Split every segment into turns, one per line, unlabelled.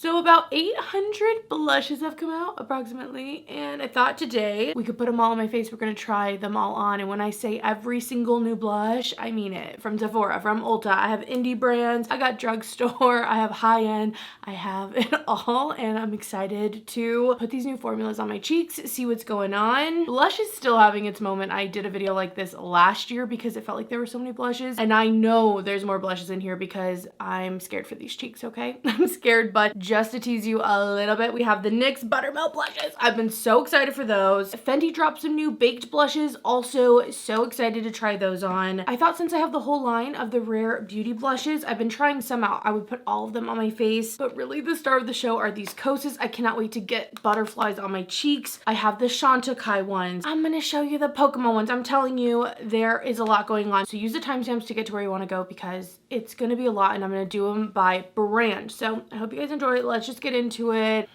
So about 800 blushes have come out approximately, and I thought today we could put them all on my face. We're gonna try them all on, and when I say every single new blush, I mean it. From Sephora, from Ulta, I have indie brands, I got drugstore, I have high-end, I have it all, and I'm excited to put these new formulas on my cheeks, see what's going on. Blush is still having its moment. I did a video like this last year because it felt like there were so many blushes, and I know there's more blushes in here because I'm scared for these cheeks, okay? I'm scared, but just to tease you a little bit, we have the NYX Buttermelt Blushes. I've been so excited for those. Fenty dropped some new baked blushes, also so excited to try those on. I thought since I have the whole line of the Rare Beauty blushes, I've been trying some out. I would put all of them on my face, but really the star of the show are these Kosas. I cannot wait to get butterflies on my cheeks. I have the Chantecaille ones. I'm gonna show you the Pokemon ones. I'm telling you, there is a lot going on. So use the timestamps to get to where you wanna go because it's gonna be a lot, and I'm gonna do them by brand. So I hope you guys enjoy it. Let's just get into it.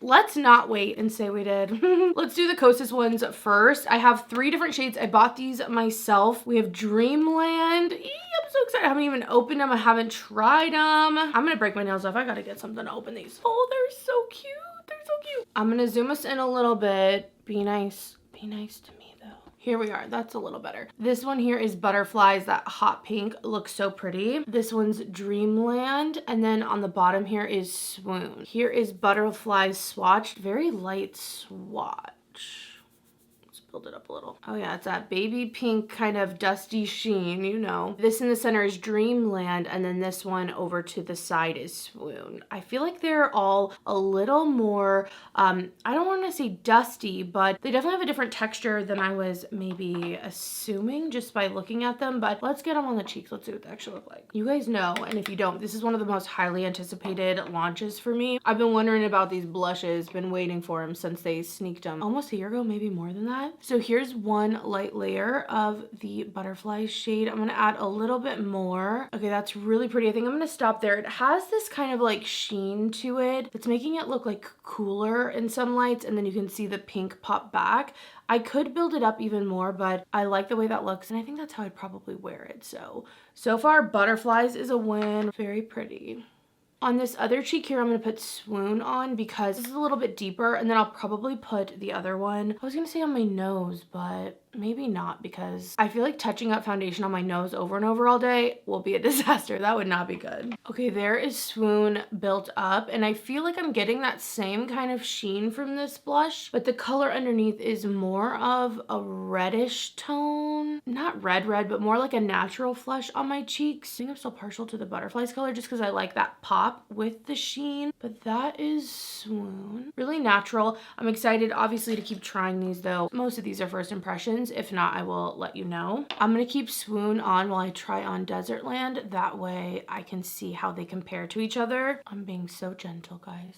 Let's not wait and say we did. Let's do the Kosas ones first. I have 3 different shades. I bought these myself. We have Dreamland. I'm so excited. I haven't even opened them. I haven't tried them. I'm gonna break my nails off. I gotta get something to open these. Oh, they're so cute. They're so cute. I'm gonna zoom us in a little bit. Be nice. Be nice to me. Here we are. That's a little better. This one here is Butterflies. That hot pink looks so pretty. This one's Dreamland. And then on the bottom here is Swoon. Here is Butterflies swatched. Very light swatch. Build it up a little. Oh yeah, it's that baby pink kind of dusty sheen, you know. This in the center is Dreamland, and then this one over to the side is Swoon. I feel like they're all a little more, I don't want to say dusty, but they definitely have a different texture than I was maybe assuming just by looking at them. But let's get them on the cheeks. Let's see what they actually look like. You guys know, and if you don't, this is one of the most highly anticipated launches for me. I've been wondering about these blushes, been waiting for them since they sneaked them almost a year ago, maybe more than that. So here's one light layer of the Butterfly shade. I'm gonna add a little bit more. Okay, that's really pretty. I think I'm gonna stop there. It has this kind of like sheen to it that's making it look like cooler in some lights, and then you can see the pink pop back. I could build it up even more, but I like the way that looks, and I think that's how I'd probably wear it. So far, Butterflies is a win. Very pretty. On this other cheek here, I'm going to put Swoon on because this is a little bit deeper, and then I'll probably put the other one. I was going to say on my nose, but maybe not because I feel like touching up foundation on my nose over and over all day will be a disaster. That would not be good. Okay, there is Swoon built up, and I feel like I'm getting that same kind of sheen from this blush, but the color underneath is more of a reddish tone. Not red, but more like a natural flush on my cheeks. I think I'm still partial to the Butterflies color just because I like that pop with the sheen, but that is Swoon. Really natural. I'm excited obviously to keep trying these though. Most of these are first impressions. If not, I will let you know. I'm gonna keep Swoon on while I try on Desertland. That way I can see how they compare to each other. I'm being so gentle, guys.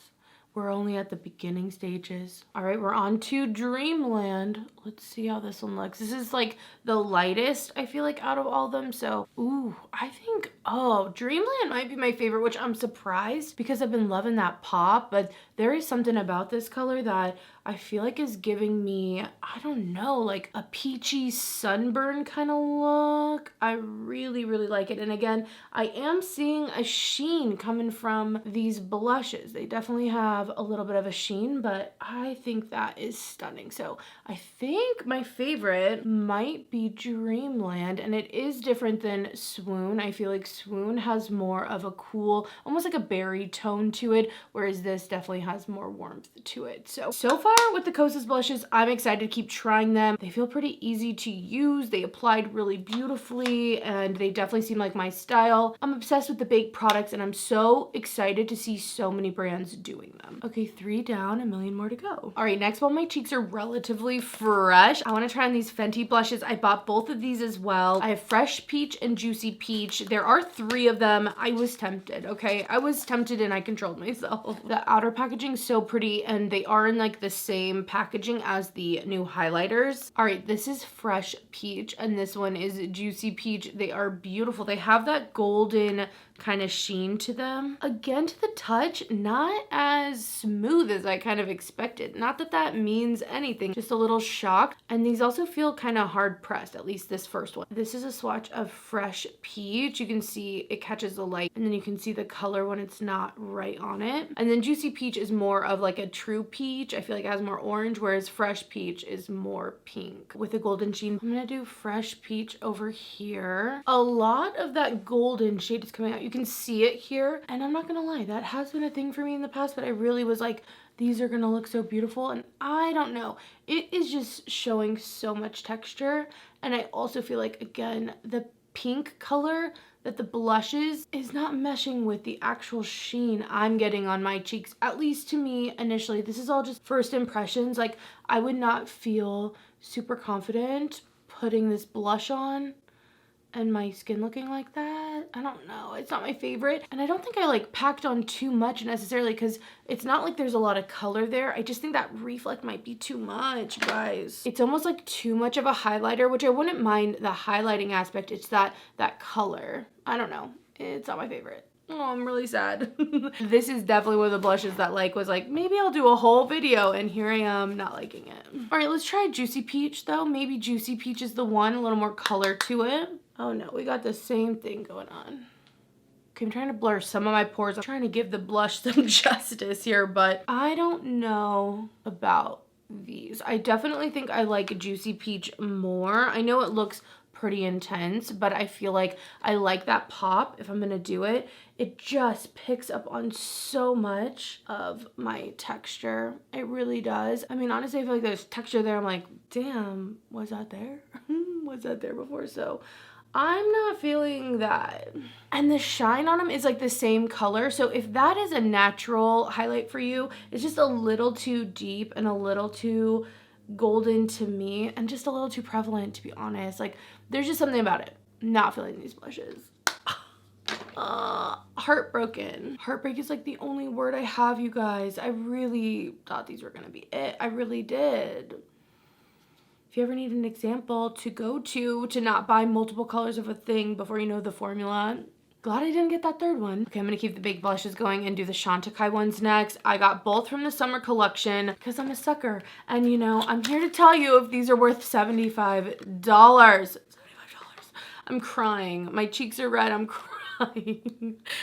We're only at the beginning stages. All right, we're on to Dreamland. Let's see how this one looks. This is like the lightest, I feel like, out of all of them. So, ooh, I think, oh, Dreamland might be my favorite, which I'm surprised because I've been loving that pop, but there is something about this color that I feel like is giving me, I don't know, like a peachy sunburn kind of look. I really, really like it. And again, I am seeing a sheen coming from these blushes. They definitely have a little bit of a sheen, but I think that is stunning. So I think my favorite might be Dreamland, and it is different than Swoon. I feel like Swoon has more of a cool, almost like a berry tone to it, whereas this definitely has more warmth to it. So far with the Kosas blushes, I'm excited to keep trying them. They feel pretty easy to use. They applied really beautifully, and they definitely seem like my style. I'm obsessed with the baked products, and I'm so excited to see so many brands doing them. Okay, 3 down, a million more to go. All right, next one, my cheeks are relatively fresh. I want to try on these Fenty blushes. I bought both of these as well. I have Fresh Peach and Juicy Peach. There are 3 of them. I was tempted, okay? I was tempted and I controlled myself. The outer packaging is so pretty, and they are in like the same packaging as the new highlighters. All right, this is Fresh Peach, and this one is Juicy Peach. They are beautiful. They have that golden kind of sheen to them. Again, to the touch, not as as smooth as I kind of expected. Not that that means anything, just a little shocked. And these also feel kind of hard pressed, at least this first one. This is a swatch of Fresh Peach. You can see it catches the light, and then you can see the color when it's not right on it. And then Juicy Peach is more of like a true peach. I feel like it has more orange, whereas Fresh Peach is more pink with a golden sheen. I'm gonna do Fresh Peach over here. A lot of that golden shade is coming out. You can see it here, and I'm not gonna lie, that has been a thing for me in the past, but I really was like, these are gonna look so beautiful, and I don't know. It is just showing so much texture, and I also feel like, again, the pink color that the blushes is not meshing with the actual sheen I'm getting on my cheeks, at least to me initially. This is all just first impressions. Like, I would not feel super confident putting this blush on and my skin looking like that. I don't know, it's not my favorite. And I don't think I like packed on too much necessarily, because it's not like there's a lot of color there. I just think that reflect might be too much, guys. It's almost like too much of a highlighter, which I wouldn't mind the highlighting aspect. It's that color. I don't know, it's not my favorite. Oh, I'm really sad. This is definitely one of the blushes that like was like, maybe I'll do a whole video, and here I am not liking it. All right, let's try Juicy Peach though. Maybe Juicy Peach is the one, a little more color to it. Oh no, we got the same thing going on. Okay, I'm trying to blur some of my pores. I'm trying to give the blush some justice here, but I don't know about these. I definitely think I like Juicy Peach more. I know it looks pretty intense, but I feel like I like that pop if I'm gonna do it. It just picks up on so much of my texture. It really does. I mean, honestly, I feel like there's texture there. I'm like, damn, was that there? Was that there before? So I'm not feeling that. And the shine on them is like the same color. So if that is a natural highlight for you, it's just a little too deep and a little too golden to me, and just a little too prevalent, to be honest. Like, there's just something about it. Not feeling these blushes. Heartbroken. Heartbreak is like the only word I have, you guys. I really thought these were gonna be it. I really did. If you ever need an example to go to not buy multiple colors of a thing before you know the formula, glad I didn't get that third one. Okay, I'm gonna keep the big blushes going and do the Chantecaille ones next. I got both from the summer collection because I'm a sucker. And you know, I'm here to tell you if these are worth $75. I'm crying. My cheeks are red. I'm crying.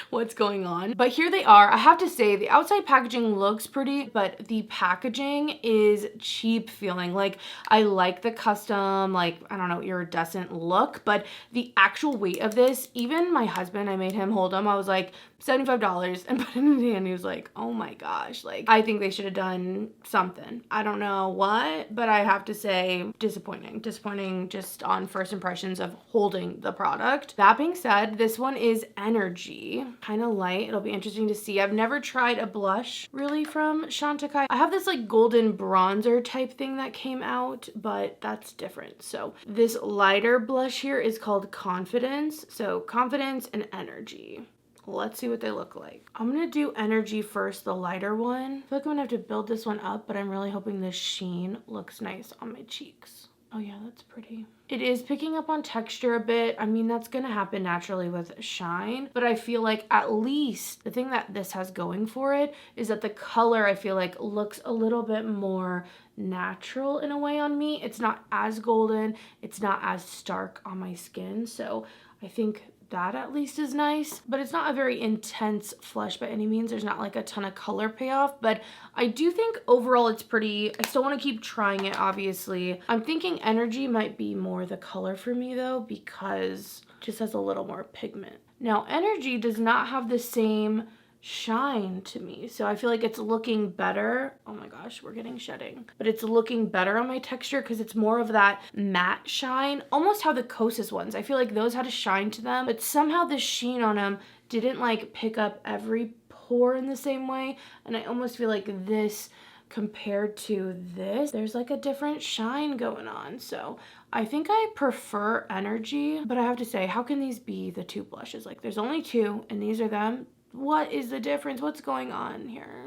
What's going on? But here they are. I have to say, the outside packaging looks pretty, but the packaging is cheap feeling. Like, I like the custom, like, I don't know, iridescent look, but the actual weight of this, even my husband, I made him hold them. I was like, $75, and put it in his hand. He was like, oh my gosh, like, I think they should have done something. I don't know what, but I have to say, disappointing just on first impressions of holding the product. That being said, this one is Energy, kind of light. It'll be interesting to see. I've never tried a blush really from Chantecaille. I have this like golden bronzer type thing that came out, but that's different. So this lighter blush here is called Confidence. So Confidence and Energy. Let's see what they look like. I'm gonna do Energy first, the lighter one. I feel like I'm gonna have to build this one up, but I'm really hoping the sheen looks nice on my cheeks. Oh yeah, that's pretty. It is picking up on texture a bit. I mean, that's gonna happen naturally with shine, but I feel like at least the thing that this has going for it is that the color, I feel like, looks a little bit more natural in a way on me. It's not as golden, it's not as stark on my skin, so I think that at least is nice, but it's not a very intense flush by any means. There's not like a ton of color payoff, but I do think overall it's pretty. I still want to keep trying it, obviously. I'm thinking Energy might be more the color for me though, because it just has a little more pigment. Now, Energy does not have the same shine to me, so I feel like it's looking better. Oh my gosh, we're getting shedding, but it's looking better on my texture because it's more of that matte shine, almost how the Kosas ones, I feel like those had a shine to them, but somehow the sheen on them didn't like pick up every pore in the same way. And I almost feel like this compared to this, there's like a different shine going on. So I think I prefer Energy, but I have to say, how can these be the two blushes? Like, there's only two and these are them. What is the difference? What's going on here?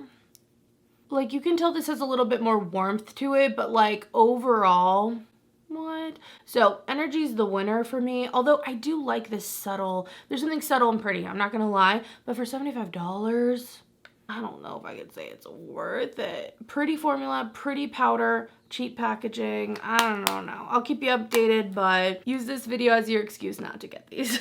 Like, you can tell this has a little bit more warmth to it, but like overall, what? So Energy's the winner for me, although I do like this subtle, there's something subtle and pretty, I'm not gonna lie, but for $75, I don't know if I could say it's worth it. Pretty formula, pretty powder, cheap packaging. I don't know. I'll keep you updated, but use this video as your excuse not to get these.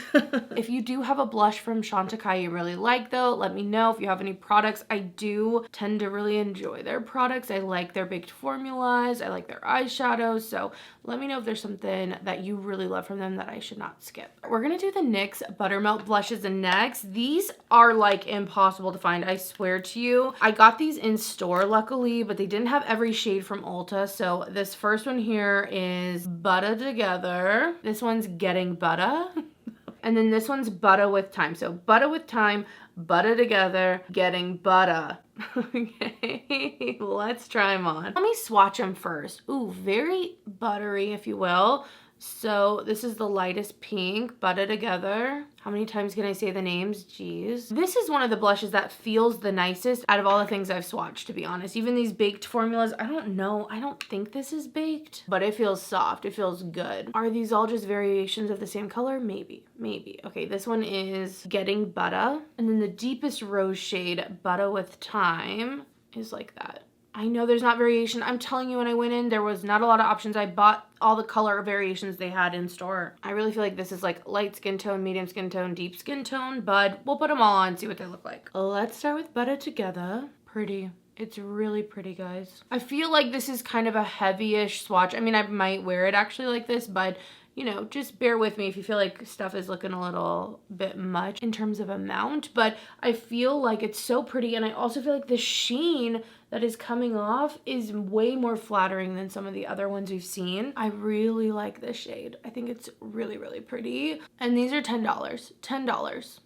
If you do have a blush from Chantecaille you really like though, let me know. If you have any products, I do tend to really enjoy their products. I like their baked formulas. I like their eyeshadows. So let me know if there's something that you really love from them that I should not skip. We're gonna do the NYX Buttermelt Blushes next. These are like impossible to find, I swear to you. I got these in store luckily, but they didn't have every shade from Ulta. So this first one here is Butta Together. This one's Getting Butta. And then this one's Butta with Time. So Butta with Time, Butta Together, Getting Butta. Okay, let's try them on. Let me swatch them first. Ooh, very buttery, if you will. So this is the lightest pink, Butta Together. How many times can I say the names? Jeez. This is one of the blushes that feels the nicest out of all the things I've swatched, to be honest. Even these baked formulas, I don't know. I don't think this is baked, but it feels soft. It feels good. Are these all just variations of the same color? Maybe, maybe. Okay, this one is Getting Butta. And then the deepest rose shade, Butta with Time, is like that. I know there's not variation. I'm telling you, when I went in, there was not a lot of options. I bought all the color variations they had in store. I really feel like this is like light skin tone, medium skin tone, deep skin tone, but we'll put them all on, see what they look like. Let's start with Butta Together. Pretty. It's really pretty, guys. I feel like this is kind of a heavy-ish swatch. I mean, I might wear it actually like this, but you know, just bear with me if you feel like stuff is looking a little bit much in terms of amount, but I feel like it's so pretty, and I also feel like the sheen that is coming off is way more flattering than some of the other ones we've seen. I really like this shade. I think it's really, really pretty. And these are $10. $10.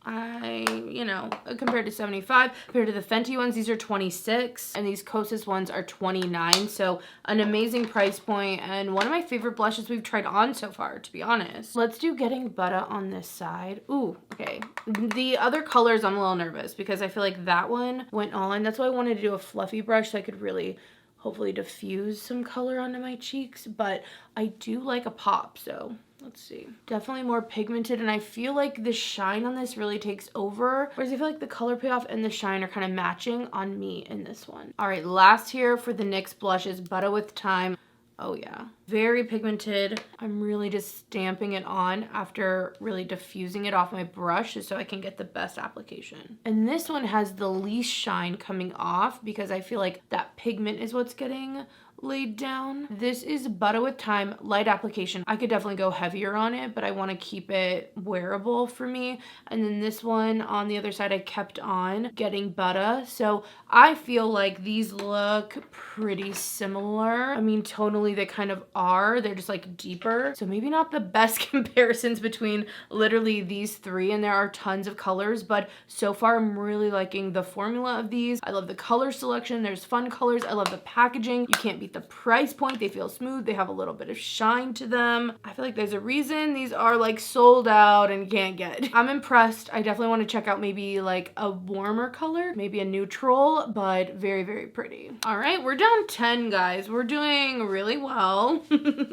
You know, compared to 75, compared to the Fenty ones, these are 26, and these Kosas ones are 29. So an amazing price point, and one of my favorite blushes we've tried on so far, to be honest. Let's do Getting Butta on this side. Ooh, okay. The other colors, I'm a little nervous because I feel like that one went on. That's why I wanted to do a fluffy brush so I could really hopefully diffuse some color onto my cheeks, but I do like a pop, so let's see. Definitely more pigmented, and I feel like the shine on this really takes over, whereas I feel like the color payoff and the shine are kind of matching on me in this one. All right, last here for the NYX blushes, Butta with Time. Oh yeah, very pigmented. I'm really just stamping it on after really diffusing it off my brush so I can get the best application. And this one has the least shine coming off because I feel like that pigment is what's getting laid down. This is Butta with Time, light application. I could definitely go heavier on it, but I want to keep it wearable for me. And then this one on the other side I kept on, Getting Butta. So I feel like these look pretty similar. I mean, tonally they kind of are. They're just like deeper. So maybe not the best comparisons between literally these three, and there are tons of colors, but so far I'm really liking the formula of these. I love the color selection. There's fun colors. I love the packaging. You can't beat the price point. They feel smooth. They have a little bit of shine to them. I feel like there's a reason these are like sold out and can't get. I'm impressed. I definitely want to check out maybe like a warmer color, maybe a neutral, but very, very pretty. All right, we're down 10, guys. We're doing really well.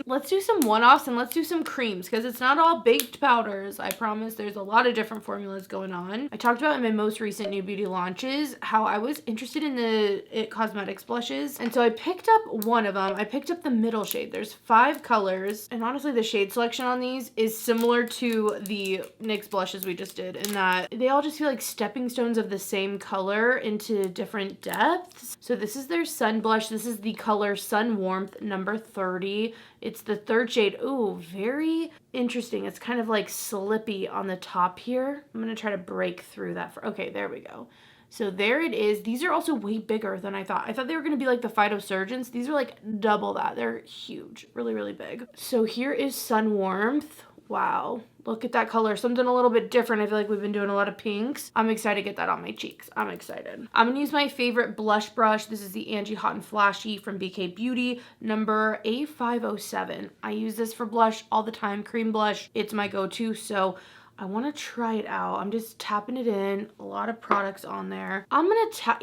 Let's do some one-offs and let's do some creams because it's not all baked powders. I promise there's a lot of different formulas going on. I talked about in my most recent new beauty launches how I was interested in the IT Cosmetics blushes, and so I picked up one of them. I picked up the middle shade. There's 5 colors, and honestly the shade selection on these is similar to the NYX blushes we just did in that they all just feel like stepping stones of the same color into different depths. So this is their Sun blush. This is the color Sun Warmth number 30. It's the 3rd shade. Ooh, very interesting. It's kind of like slippy on the top here. I'm gonna try to break through that. Okay, there we go. So there it is. These are also way bigger than I thought. I thought they were going to be like the Phytosurgents. These are like double that. They're huge. Really, really big. So here is Sun Warmth. Wow. Look at that color. Something a little bit different. I feel like we've been doing a lot of pinks. I'm excited to get that on my cheeks. I'm excited. I'm going to use my favorite blush brush. This is the Angie Hot and Flashy from BK Beauty, number A507. I use this for blush all the time. Cream blush. It's my go-to. So I want to try it out. I'm just tapping it in. A lot of products on there. I'm going to tap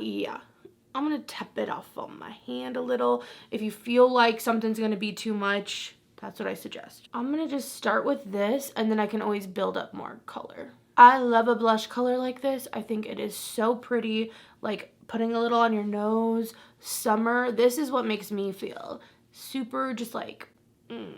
it off on my hand a little. If you feel like something's going to be too much, that's what I suggest. I'm going to just start with this, and then I can always build up more color. I love a blush color like this. I think it is so pretty, like putting a little on your nose, summer. This is what makes me feel super just like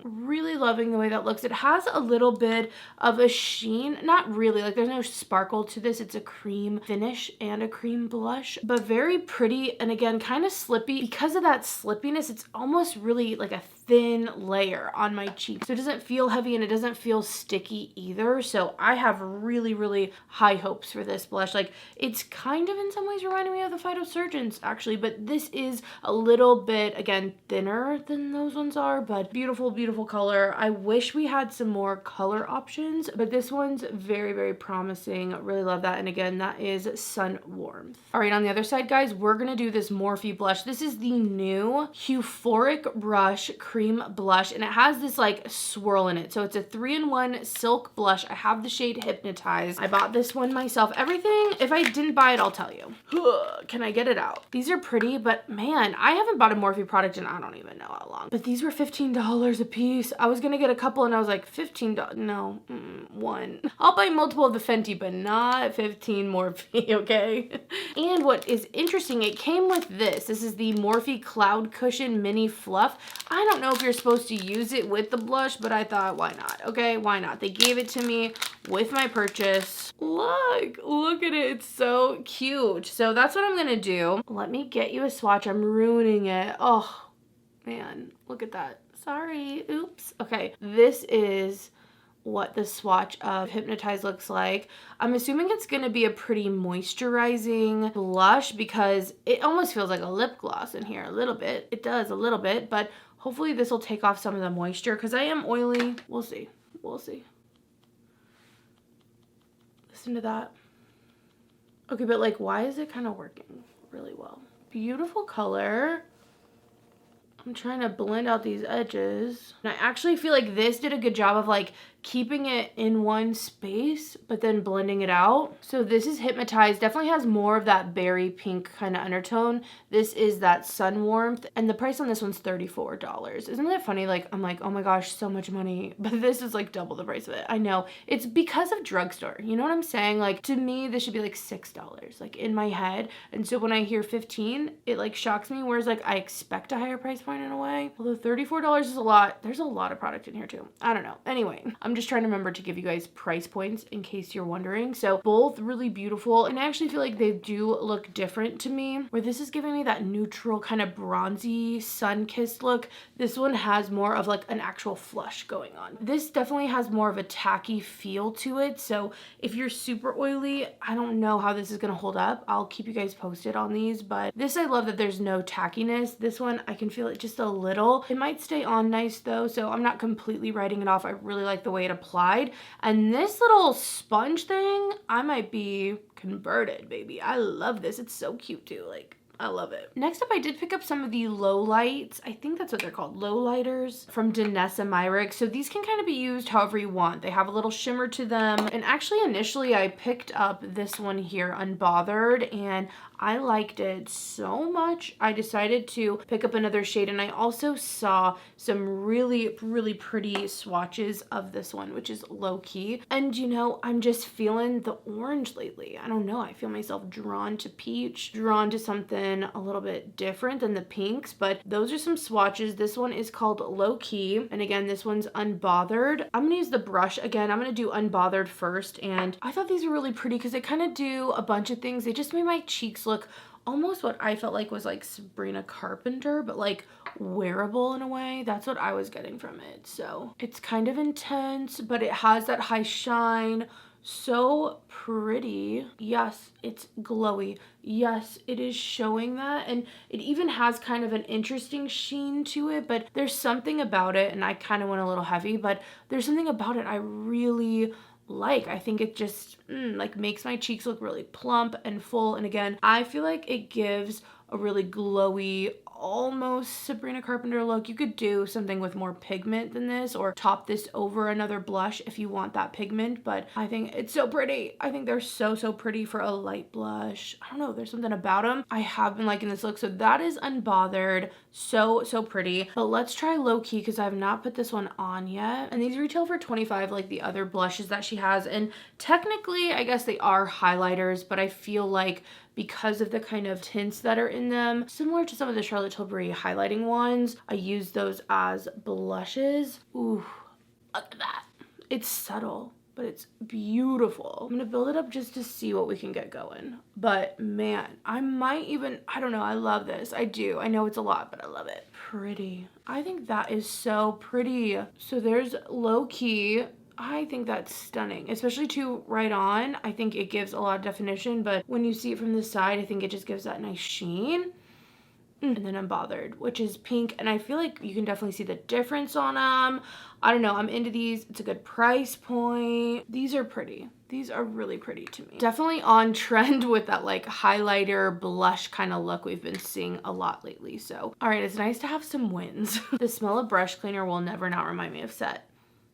really loving the way that looks. It has a little bit of a sheen, not really, like there's no sparkle to this. It's a cream finish and a cream blush, but very pretty, and again kind of slippy. Because of that slippiness, it's almost really like a thin layer on my cheek, so it doesn't feel heavy and it doesn't feel sticky either. So I have really high hopes for this blush. Like, it's kind of in some ways reminding me of the Phytosurgeons actually, but this is a little bit, again, thinner than those ones are, but beautiful color. I wish we had some more color options, but this one's very promising. Really love that. And again, that is Sun Warmth. All right, on the other side, guys, we're gonna do this Morphe blush. This is the new Huephoric Brush Cream Blush, and it has this like swirl in it. So it's a 3-in-1 silk blush. I have the shade Hypnotize. I bought this one myself. Everything, if I didn't buy it, I'll tell you. Can I get it out? These are pretty, but man, I haven't bought a Morphe product in I don't even know how long. But these were $15 a piece. I was gonna get a couple and I was like, $15, no, one. I'll buy multiple of the Fenty, but not 15 Morphe, okay? And what is interesting, it came with this. This is the Morphe Cloud Cushion Mini Fluff. I don't know if you're supposed to use it with the blush, but I thought, why not? Okay, why not? They gave it to me with my purchase. Look at it. It's so cute. So that's what I'm gonna do. Let me get you a swatch. I'm ruining it. Oh, man, look at that. Sorry, oops. Okay, this is what the swatch of Hypnotize looks like. I'm assuming it's gonna be a pretty moisturizing blush because it almost feels like a lip gloss in here a little bit. It does a little bit, but hopefully this will take off some of the moisture because I am oily. We'll see. We'll see. Listen to that. Okay, but like, why is it kind of working really well? Beautiful color. I'm trying to blend out these edges. And I actually feel like this did a good job of like keeping it in one space, but then blending it out. So this is Hypnotize. Definitely has more of that berry pink kind of undertone. This is that Sun Warmth. And the price on this one's $34. Isn't that funny? Like, I'm like, oh my gosh, so much money. But this is like double the price of it. I know. It's because of drugstore. You know what I'm saying? Like, to me, this should be like $6, like in my head. And so when I hear 15, it like shocks me. Whereas like I expect a higher price point in a way. Although $34 is a lot. There's a lot of product in here too. I don't know. Anyway, I'm just trying to remember to give you guys price points in case you're wondering. So both really beautiful, and I actually feel like they do look different to me. Where this is giving me that neutral kind of bronzy sun-kissed look, this one has more of like an actual flush going on. This definitely has more of a tacky feel to it. So if you're super oily, I don't know how this is gonna hold up. I'll keep you guys posted on these, but this, I love that there's no tackiness. This one, I can feel it just a little. It might stay on nice though, so I'm not completely writing it off. I really like the way it applies. And this little sponge thing, I might be converted, baby. I love this. It's so cute too. Like, I love it. Next up, I did pick up some of the low lights. I think that's what they're called, Lowlighters from Danessa Myricks. So these can kind of be used however you want. They have a little shimmer to them. And actually, initially, I picked up this one here, Unbothered, and I liked it so much. I decided to pick up another shade, and I also saw some really pretty swatches of this one, which is low key. And you know, I'm just feeling the orange lately. I don't know. I feel myself drawn to peach, drawn to something a little bit different than the pinks, but those are some swatches. This one is called Low Key, and again, this one's Unbothered. I'm gonna use the brush again. I'm gonna do Unbothered first, and I thought these were really pretty because they kind of do a bunch of things. They just made my cheeks look almost what I felt like was like Sabrina Carpenter, but like wearable in a way. That's what I was getting from it. So it's kind of intense, but it has that high shine. So pretty. Yes, it's glowy. Yes, it is showing that, and it even has kind of an interesting sheen to it, but there's something about it, and I kind of went a little heavy, but there's something about it I really like. I think it just like makes my cheeks look really plump and full, and again, I feel like it gives a really glowy, almost Sabrina Carpenter look. You could do something with more pigment than this or top this over another blush if you want that pigment, but I think it's so pretty. I think they're so pretty for a light blush. I don't know, there's something about them. I have been liking this look. So that is Unbothered. So pretty. But let's try Low Key because I have not put this one on yet. And these retail for $25 like the other blushes that she has. And technically, I guess they are highlighters, but I feel like because of the kind of tints that are in them, similar to some of the Charlotte Tilbury highlighting ones, I use those as blushes. Ooh, look at that. It's subtle, but it's beautiful. I'm gonna build it up just to see what we can get going. But man, I might even, I don't know, I love this. I do. I know it's a lot, but I love it. Pretty. I think that is so pretty. So there's Low Key. I think that's stunning, especially to right on. I think it gives a lot of definition, but when you see it from the side, I think it just gives that nice sheen. And then Unbothered, which is pink, and I feel like you can definitely see the difference on them. I don't know, I'm into these. It's a good price point. These are pretty. These are really pretty to me. Definitely on trend with that like highlighter blush kind of look we've been seeing a lot lately. So, all right, it's nice to have some wins. The smell of brush cleaner will never not remind me of set.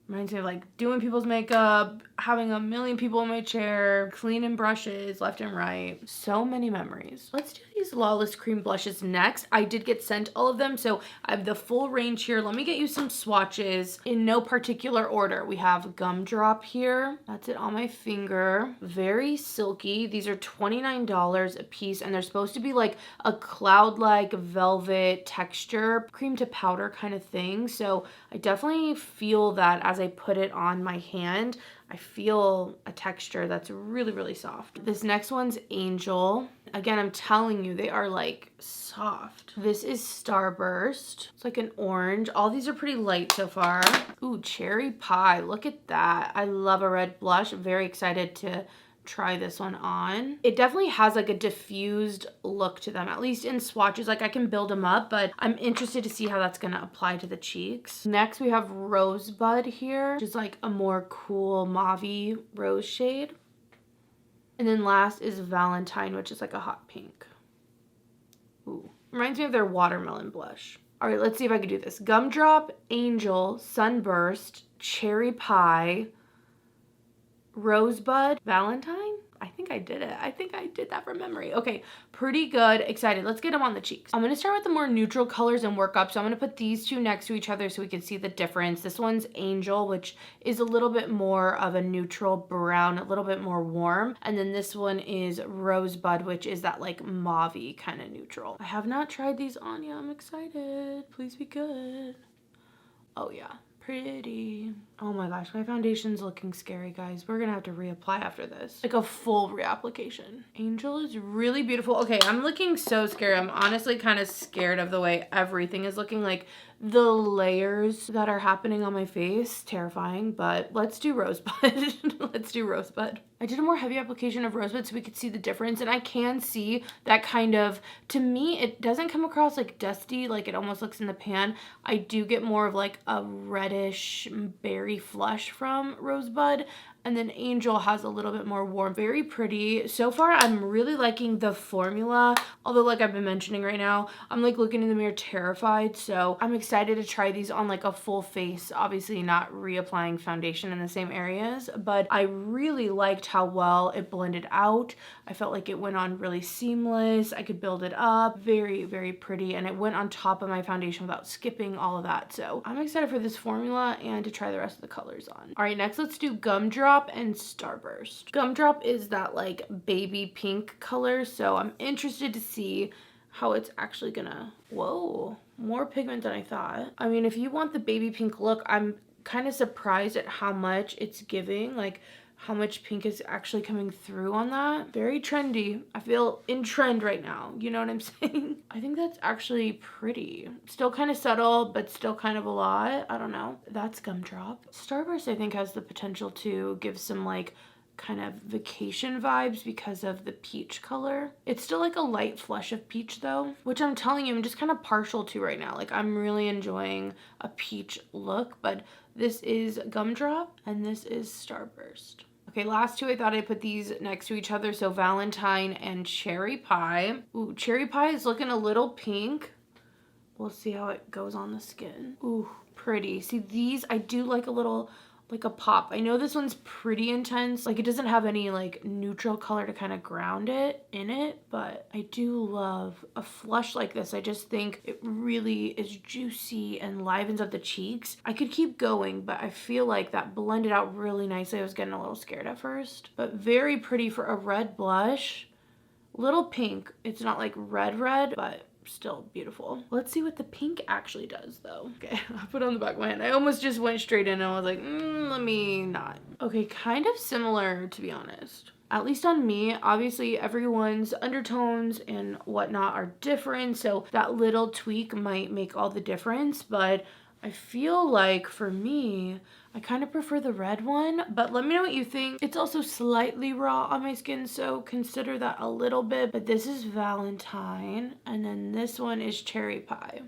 Reminds me of like doing people's makeup, having a million people in my chair, cleaning brushes left and right. So many memories. Let's do these Lawless cream blushes next. I did get sent all of them, so I have the full range here. Let me get you some swatches in no particular order. We have Gumdrop here. That's it on my finger. Very silky. These are $29 a piece, and they're supposed to be like a cloud-like velvet texture, cream to powder kind of thing. So I definitely feel that as I put it on my hand, I feel a texture that's really soft. This next one's Angel. Again, I'm telling you, they are like soft. This is Starburst. It's like an orange. All these are pretty light so far. Ooh, Cherry Pie. Look at that. I love a red blush. I'm very excited to try this one on. It definitely has like a diffused look to them, at least in swatches. Like I can build them up, but I'm interested to see how that's gonna apply to the cheeks. Next we have Rosebud here, which is like a more cool mauve-y rose shade. And then last is Valentine, which is like a hot pink. Ooh, reminds me of their watermelon blush. All right, let's see if I can do this. Gumdrop, Angel, Sunburst, Cherry Pie, Rosebud, Valentine? I think I did it. I think I did that from memory. Okay, pretty good. Excited. Let's get them on the cheeks. I'm going to start with the more neutral colors and work up. So I'm going to put these two next to each other so we can see the difference. This one's Angel, which is a little bit more of a neutral brown, a little bit more warm. And then this one is Rosebud, which is that like mauve-y kind of neutral. I have not tried these on yet. I'm excited. Please be good. Oh yeah. Pretty. Oh my gosh, my foundation's looking scary, guys. We're gonna have to reapply after this. Like a full reapplication. Angel is really beautiful. Okay, I'm looking so scared. I'm honestly kind of scared of the way everything is looking. Like the layers that are happening on my face, terrifying, but let's do Rosebud. Let's do Rosebud. I did a more heavy application of Rosebud so we could see the difference, and I can see that kind of, to me, it doesn't come across like dusty, like it almost looks in the pan. I do get more of like a reddish berry flush from Rosebud, and then Angel has a little bit more warm. Very pretty. So far, I'm really liking the formula. Although, like I've been mentioning right now, I'm like looking in the mirror terrified. So I'm excited to try these on like a full face. Obviously not reapplying foundation in the same areas. But I really liked how well it blended out. I felt like it went on really seamless. I could build it up. Very pretty. And it went on top of my foundation without skipping all of that. So I'm excited for this formula and to try the rest of the colors on. All right, next let's do Gumdrop and Starburst. Gumdrop is that like baby pink color, so I'm interested to see how it's actually gonna, whoa, more pigment than I thought. I mean, if you want the baby pink look, I'm kind of surprised at how much it's giving, like how much pink is actually coming through on that. Very trendy. I feel in trend right now. You know what I'm saying? I think that's actually pretty. Still kind of subtle, but still kind of a lot. I don't know. That's Gumdrop. Starburst, I think, has the potential to give some like kind of vacation vibes because of the peach color. It's still like a light flush of peach though, which I'm telling you, I'm just kind of partial to right now. Like I'm really enjoying a peach look, but this is Gumdrop and this is Starburst. Okay, last two, I thought I'd put these next to each other. So Valentine and Cherry Pie. Ooh, Cherry Pie is looking a little pink. We'll see how it goes on the skin. Ooh, pretty. See, these, I do like a little, like a pop. I know this one's pretty intense. Like, it doesn't have any like neutral color to kind of ground it in it, but I do love a flush like this. I just think it really is juicy and livens up the cheeks. I could keep going, but I feel like that blended out really nicely. I was getting a little scared at first, but very pretty for a red blush. Little pink. It's not like red, but still beautiful. Let's see what the pink actually does though. Okay, I'll put it on the back of my hand. I almost just went straight in and I was like, let me not. Okay, kind of similar to be honest. At least on me, obviously everyone's undertones and whatnot are different, so that little tweak might make all the difference, but I feel like for me, I kind of prefer the red one, but let me know what you think. It's also slightly raw on my skin, so consider that a little bit, but this is Valentine, and then this one is Cherry Pie.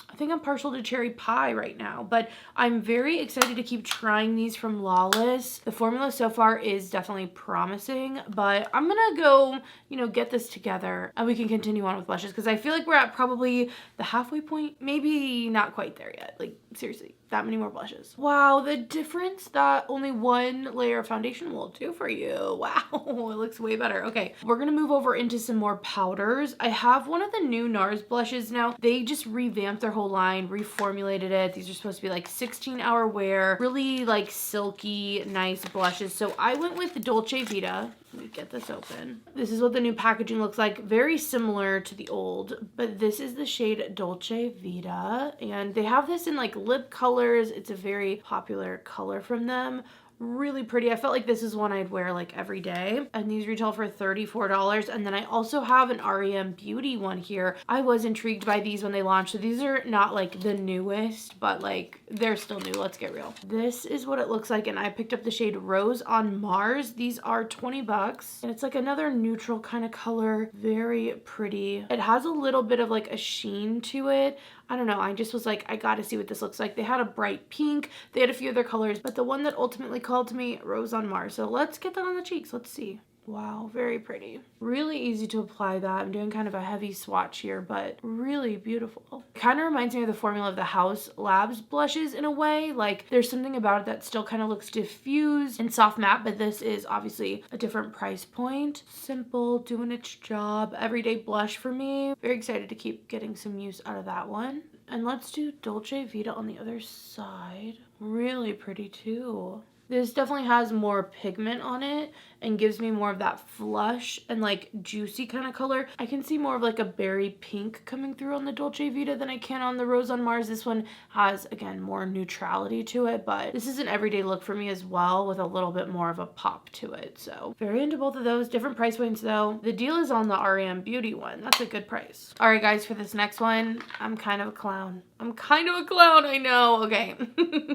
I think I'm partial to Cherry Pie right now, but I'm very excited to keep trying these from Lawless. The formula so far is definitely promising, but I'm gonna go, you know, get this together and we can continue on with blushes because I feel like we're at probably the halfway point, maybe not quite there yet. Like, seriously, that many more blushes. Wow, the difference that only one layer of foundation will do for you. Wow, it looks way better. Okay, we're gonna move over into some more powders. I have one of the new NARS blushes now. They just revamped their whole line, reformulated it. These are supposed to be like 16-hour wear, really like silky, nice blushes. So I went with Dolce Vita. Let me get this open. This is what the new packaging looks like. Very similar to the old, but this is the shade Dolce Vita. And they have this in like lip colors. It's a very popular color from them. Really pretty. I felt like this is one I'd wear like every day. And these retail for $34. And then I also have an R.E.M beauty one here. I was intrigued by these when they launched. So these are not like the newest, but like they're still new. Let's get real. This is what it looks like. And I picked up the shade Rose on Mars. These are 20 bucks. And it's like another neutral kind of color. Very pretty. It has a little bit of like a sheen to it. I don't know, I just was like, I gotta see what this looks like. They had a bright pink, they had a few other colors, but the one that ultimately called to me, Rose on Mars. So let's get that on the cheeks, let's see. Wow, very pretty. Really easy to apply that. I'm doing kind of a heavy swatch here, but really beautiful. Kind of reminds me of the formula of the House Labs blushes in a way. Like there's something about it that still kind of looks diffused and soft matte, but this is obviously a different price point. Simple, doing its job, everyday blush for me. Very excited to keep getting some use out of that one. And let's do Dolce Vita on the other side. Really pretty too. This definitely has more pigment on it and gives me more of that flush and like juicy kind of color. I can see more of like a berry pink coming through on the Dolce Vita than I can on the Rose on Mars. This one has, again, more neutrality to it, but this is an everyday look for me as well with a little bit more of a pop to it. So very into both of those. Different price points though. The deal is on the R.E.M beauty one. That's a good price. All right, guys, for this next one, I'm kind of a clown. I'm kind of a clown, I know. Okay.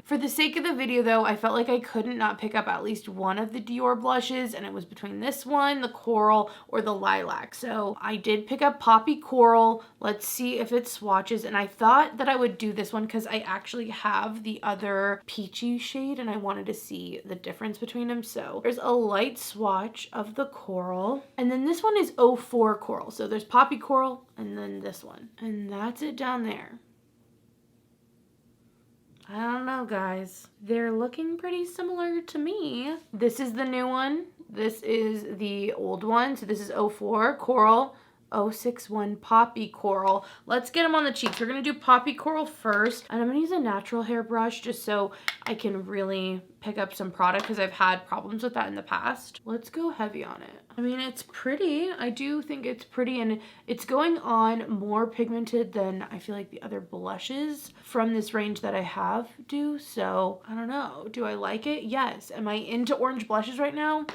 For the sake of the video though, I felt like I couldn't not pick up at least one of the Dior blushes, and it was between this one, the Coral, or the Lilac. So I did pick up Poppy Coral. Let's see if it swatches, and I thought that I would do this one because I actually have the other peachy shade and I wanted to see the difference between them. So there's a light swatch of the Coral, and then this one is 04 Coral. So there's Poppy Coral and then this one, and that's it down there. I don't know, guys. They're looking pretty similar to me. This is the new one. This is the old one. So this is 04 Coral, 061 Poppy Coral. Let's get them on the cheeks. We're going to do Poppy Coral first. And I'm going to use a natural hair brush just so I can really pick up some product because I've had problems with that in the past. Let's go heavy on it. I mean, it's pretty. I do think it's pretty, and it's going on more pigmented than I feel like the other blushes from this range that I have do. So I don't know. Do I like it? Yes. Am I into orange blushes right now?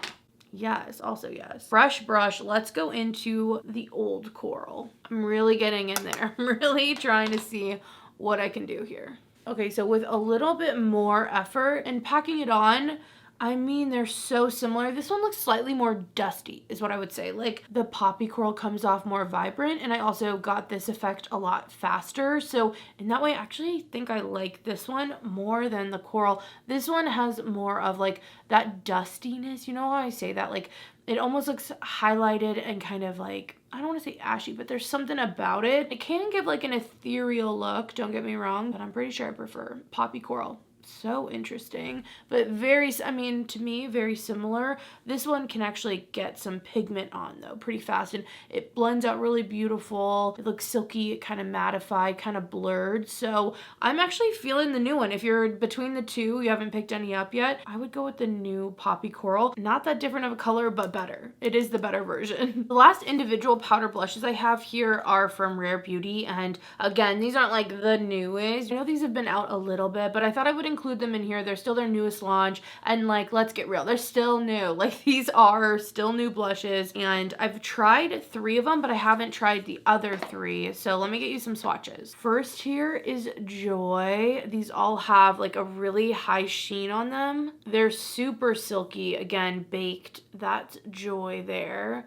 Yes, also yes. Fresh brush, let's go into the old Coral. I'm really getting in there. I'm really trying to see what I can do here. Okay, so with a little bit more effort and packing it on, I mean, they're so similar. This one looks slightly more dusty is what I would say. Like the poppy coral comes off more vibrant, and I also got this effect a lot faster. So in that way, I actually think I like this one more than the coral. This one has more of like that dustiness. You know how I say that? Like it almost looks highlighted and kind of like, I don't want to say ashy, but there's something about it. It can give like an ethereal look, don't get me wrong, but I'm pretty sure I prefer poppy coral. So interesting, but very, I mean, to me, very similar. This one can actually get some pigment on though pretty fast, and it blends out really beautiful. It looks silky, kind of mattified, kind of blurred. So I'm actually feeling the new one. If you're between the two, you haven't picked any up yet, I would go with the new poppy coral. Not that different of a color, but better. It is the better version. The last individual powder blushes I have here are from Rare Beauty, and again, these aren't like the newest. I know these have been out a little bit, but I thought I would include them in here. They're still their newest launch, and like, let's get real, they're still new. Like these are still new blushes, and I've tried 3 of them, but I haven't tried the other 3. So let me get you some swatches. First here is Joy. These all have like a really high sheen on them. They're super silky, again, baked. That's Joy there.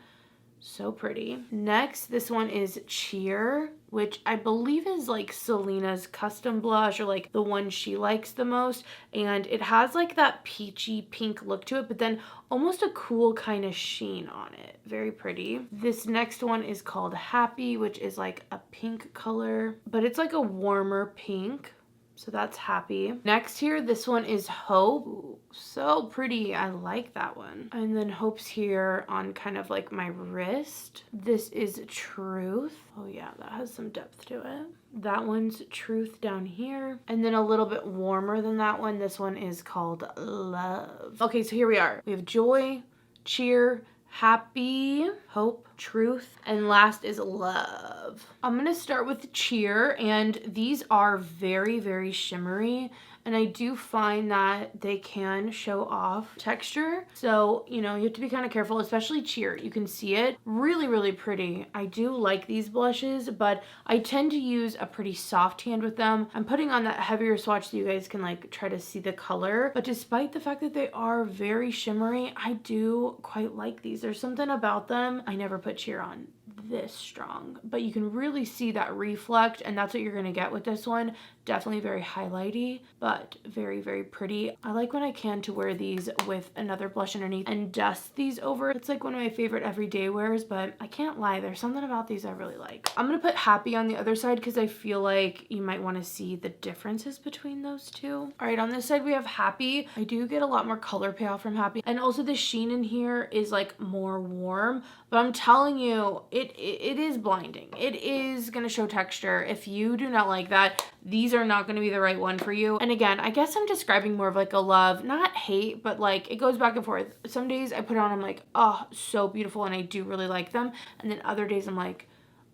So pretty. Next, this one is Cheer, which I believe is like Selena's custom blush, or like the one she likes the most. And it has like that peachy pink look to it, but then almost a cool kind of sheen on it. Very pretty. This next one is called Happy, which is like a pink color, but it's like a warmer pink. So that's Happy. Next here, this one is Hope. Ooh, so pretty. I like that one. And then Hope's here on kind of like my wrist. This is Truth. Oh yeah, that has some depth to it. That one's Truth down here. And then a little bit warmer than that one, this one is called Love. Okay, so here we are. We have Joy, Cheer, Happy, Hope, Truth, and last is Love. I'm gonna start with Cheer, and these are very, very shimmery, and I do find that they can show off texture. So, you know, you have to be kind of careful, especially Cheer. You can see it. Really, really pretty. I do like these blushes, but I tend to use a pretty soft hand with them. I'm putting on that heavier swatch so you guys can like try to see the color. But despite the fact that they are very shimmery, I do quite like these. There's something about them. I never put Cheer on this strong, but you can really see that reflect, and that's what you're gonna get with this one. Definitely very highlighty, but very, very pretty. I like when I can to wear these with another blush underneath and dust these over. It's like one of my favorite everyday wears, but I can't lie, there's something about these I really like. I'm gonna put Happy on the other side because I feel like you might want to see the differences between those two. All right, on this side we have Happy. I do get a lot more color payoff from Happy, and also the sheen in here is like more warm, but I'm telling you, it is blinding. It is gonna show texture. If you do not like that, these are not gonna be the right one for you. And again, I guess I'm describing more of like a love, not hate, but like it goes back and forth. Some days I put it on, I'm like, oh, so beautiful, and I do really like them. And then other days I'm like,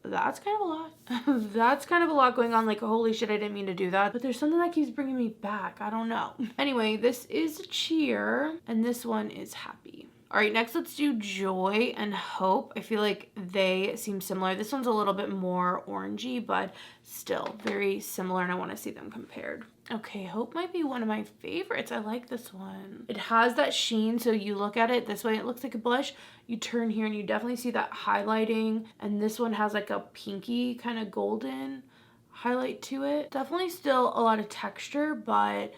that's kind of a lot. That's kind of a lot going on. Like, holy shit, I didn't mean to do that. But there's something that keeps bringing me back. I don't know. Anyway, this is Cheer, and this one is Happy. All right, next let's do Joy and Hope. I feel like they seem similar. This one's a little bit more orangey, but still very similar, and I want to see them compared. Okay, Hope might be one of my favorites. I like this one. It has that sheen, so you look at it this way, it looks like a blush. You turn here and you definitely see that highlighting, and this one has like a pinky kind of golden highlight to it. Definitely still a lot of texture, but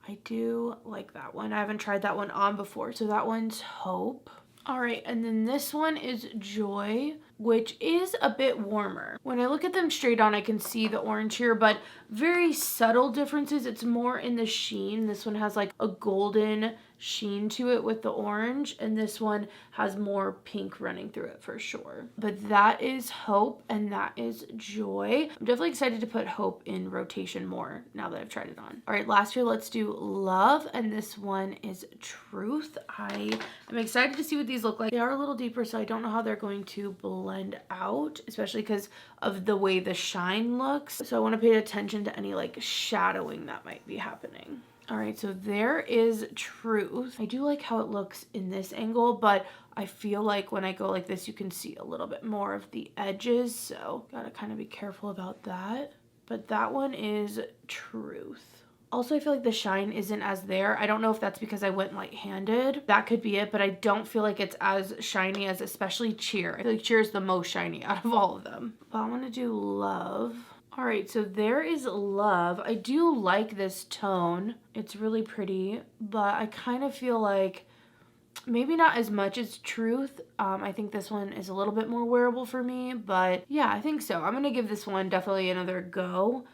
I do like that one. I haven't tried that one on before, so that one's Hope. All right, and then this one is Joy, which is a bit warmer. When I look at them straight on, I can see the orange here, but very subtle differences. It's more in the sheen. This one has like a golden sheen to it with the orange, and this one has more pink running through it for sure. But that is Hope, and that is Joy. I'm definitely excited to put Hope in rotation more now that I've tried it on. All right, last year let's do Love, and this one is Truth. I am excited to see what these look like. They are a little deeper, so I don't know how they're going to blend out, especially because of the way the shine looks. So I want to pay attention to any like shadowing that might be happening. All right, so there is Truth. I do like how it looks in this angle, but I feel like when I go like this, you can see a little bit more of the edges, so gotta kind of be careful about that. But that one is Truth. Also, I feel like the shine isn't as there. I don't know if that's because I went light-handed. That could be it, but I don't feel like it's as shiny as especially Cheer. I feel like Cheer is the most shiny out of all of them. But I'm gonna do Love. All right, so there is Love. I do like this tone. It's really pretty, but I kind of feel like maybe not as much as Truth. I think this one is a little bit more wearable for me, but yeah, I think so. I'm gonna give this one definitely another go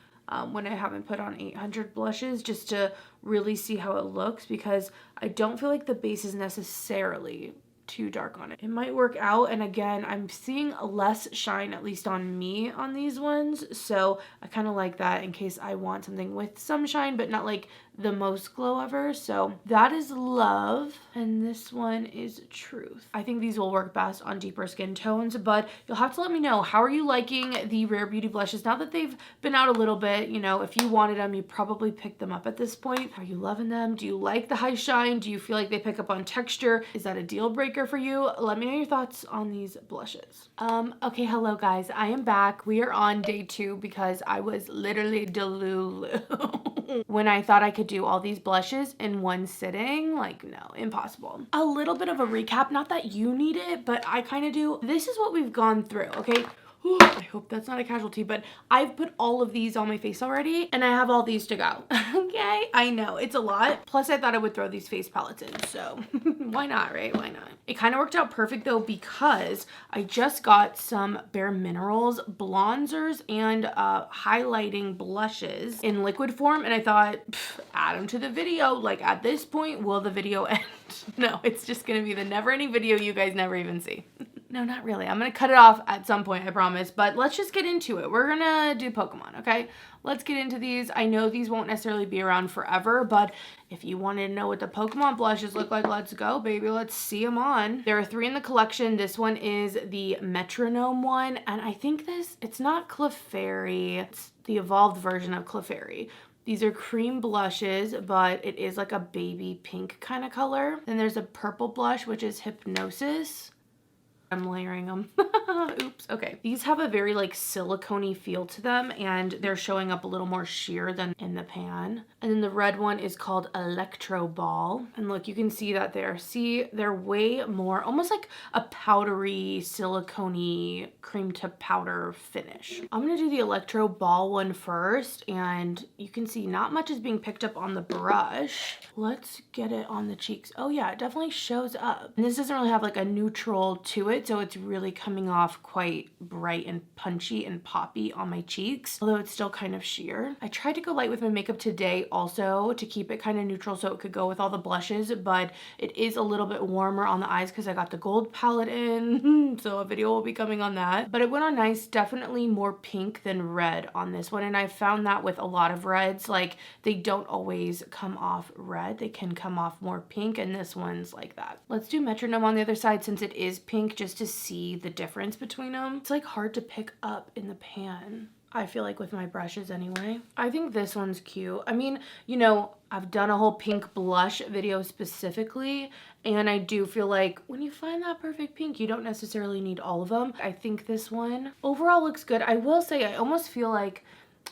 when I haven't put on 800 blushes, just to really see how it looks, because I don't feel like the base is necessarily too dark on it. It might work out, and again, I'm seeing less shine, at least on me, on these ones, so I kind of like that in case I want something with some shine, but not like the most glow ever. So that is Love, and this one is Truth. I think these will work best on deeper skin tones, but you'll have to let me know, how are you liking the Rare Beauty blushes now that they've been out a little bit? You know, if you wanted them, you probably picked them up at this point. Are you loving them? Do you like the high shine? Do you feel like they pick up on texture? Is that a deal breaker for you? Let me know your thoughts on these blushes. Okay, hello guys, I am back. We are on day 2 because I was literally delulu when I thought I could do all these blushes in one sitting. Like, no, impossible. A little bit of a recap, not that you need it, but I kind of do. This is what we've gone through, okay? I hope that's not a casualty, but I've put all of these on my face already, and I have all these to go. Okay, I know it's a lot. Plus, I thought I would throw these face palettes in, so why not, right? Why not? It kind of worked out perfect though, because I just got some Bare Minerals bronzers and highlighting blushes in liquid form, and I thought, add them to the video. Like, at this point, will the video end? No, it's just gonna be the never-ending video you guys never even see. No, not really. I'm gonna cut it off at some point, I promise, but let's just get into it. We're gonna do Pokemon, okay? Let's get into these. I know these won't necessarily be around forever, but if you wanted to know what the Pokemon blushes look like, let's go, baby. Let's see them on. There are 3 in the collection. This one is the Metronone one, and I think it's not Clefairy. It's the evolved version of Clefairy. These are cream blushes, but it is like a baby pink kind of color. Then there's a purple blush, which is Hypnosis. I'm layering them. Oops. Okay. These have a very like silicone-y feel to them, and they're showing up a little more sheer than in the pan. And then the red one is called Electroball. And look, you can see that there. See, they're way more almost like a powdery, silicone-y cream to powder finish. I'm gonna do the Electroball one first, and you can see not much is being picked up on the brush. Let's get it on the cheeks. Oh yeah, it definitely shows up. And this doesn't really have like a neutral to it, so it's really coming off quite bright and punchy and poppy on my cheeks, although it's still kind of sheer. I tried to go light with my makeup today also to keep it kind of neutral so it could go with all the blushes, but it is a little bit warmer on the eyes because I got the gold palette in, so a video will be coming on that. But it went on nice, definitely more pink than red on this one, and I found that with a lot of reds, like they don't always come off red, they can come off more pink, and this one's like that. Let's do Metronome on the other side since it is pink, just to see the difference between them. It's like hard to pick up in the pan, I feel like, with my brushes anyway. I think this one's cute. I mean, you know, I've done a whole pink blush video specifically, and I do feel like when you find that perfect pink, you don't necessarily need all of them. I think this one overall looks good. I will say I almost feel like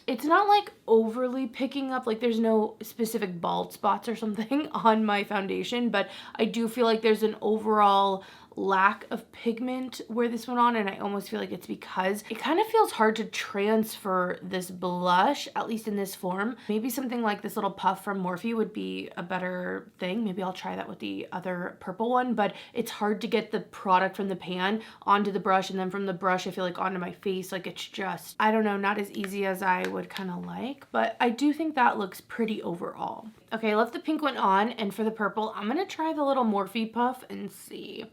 it's not like overly picking up, like there's no specific bald spots or something on my foundation, but I do feel like there's an overall lack of pigment where this went on, and I almost feel like it's because it kind of feels hard to transfer this blush, at least in this form. Maybe something like this little puff from Morphe would be a better thing. Maybe I'll try that with the other purple one, but it's hard to get the product from the pan onto the brush, and then from the brush I feel like onto my face. Like it's just, I don't know, not as easy as I would kind of like, but I do think that looks pretty overall. Okay, I left the pink one on, and for the purple, I'm gonna try the little Morphe puff and see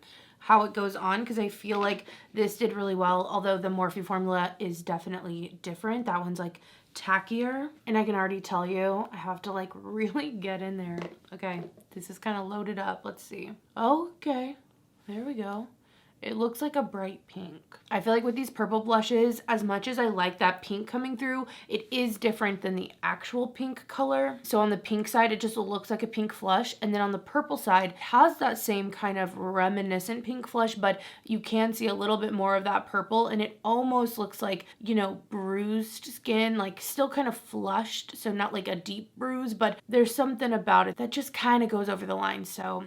how it goes on, because I feel like this did really well, although the Morphe formula is definitely different. That one's like tackier, and I can already tell you I have to like really get in there. Okay, this is kind of loaded up. Let's see. Okay, there we go. It looks like a bright pink. I feel like with these purple blushes, as much as I like that pink coming through, it is different than the actual pink color. So on the pink side, it just looks like a pink flush. And then on the purple side, it has that same kind of reminiscent pink flush, but you can see a little bit more of that purple. And it almost looks like, you know, bruised skin, like still kind of flushed. So not like a deep bruise, but there's something about it that just kind of goes over the line. So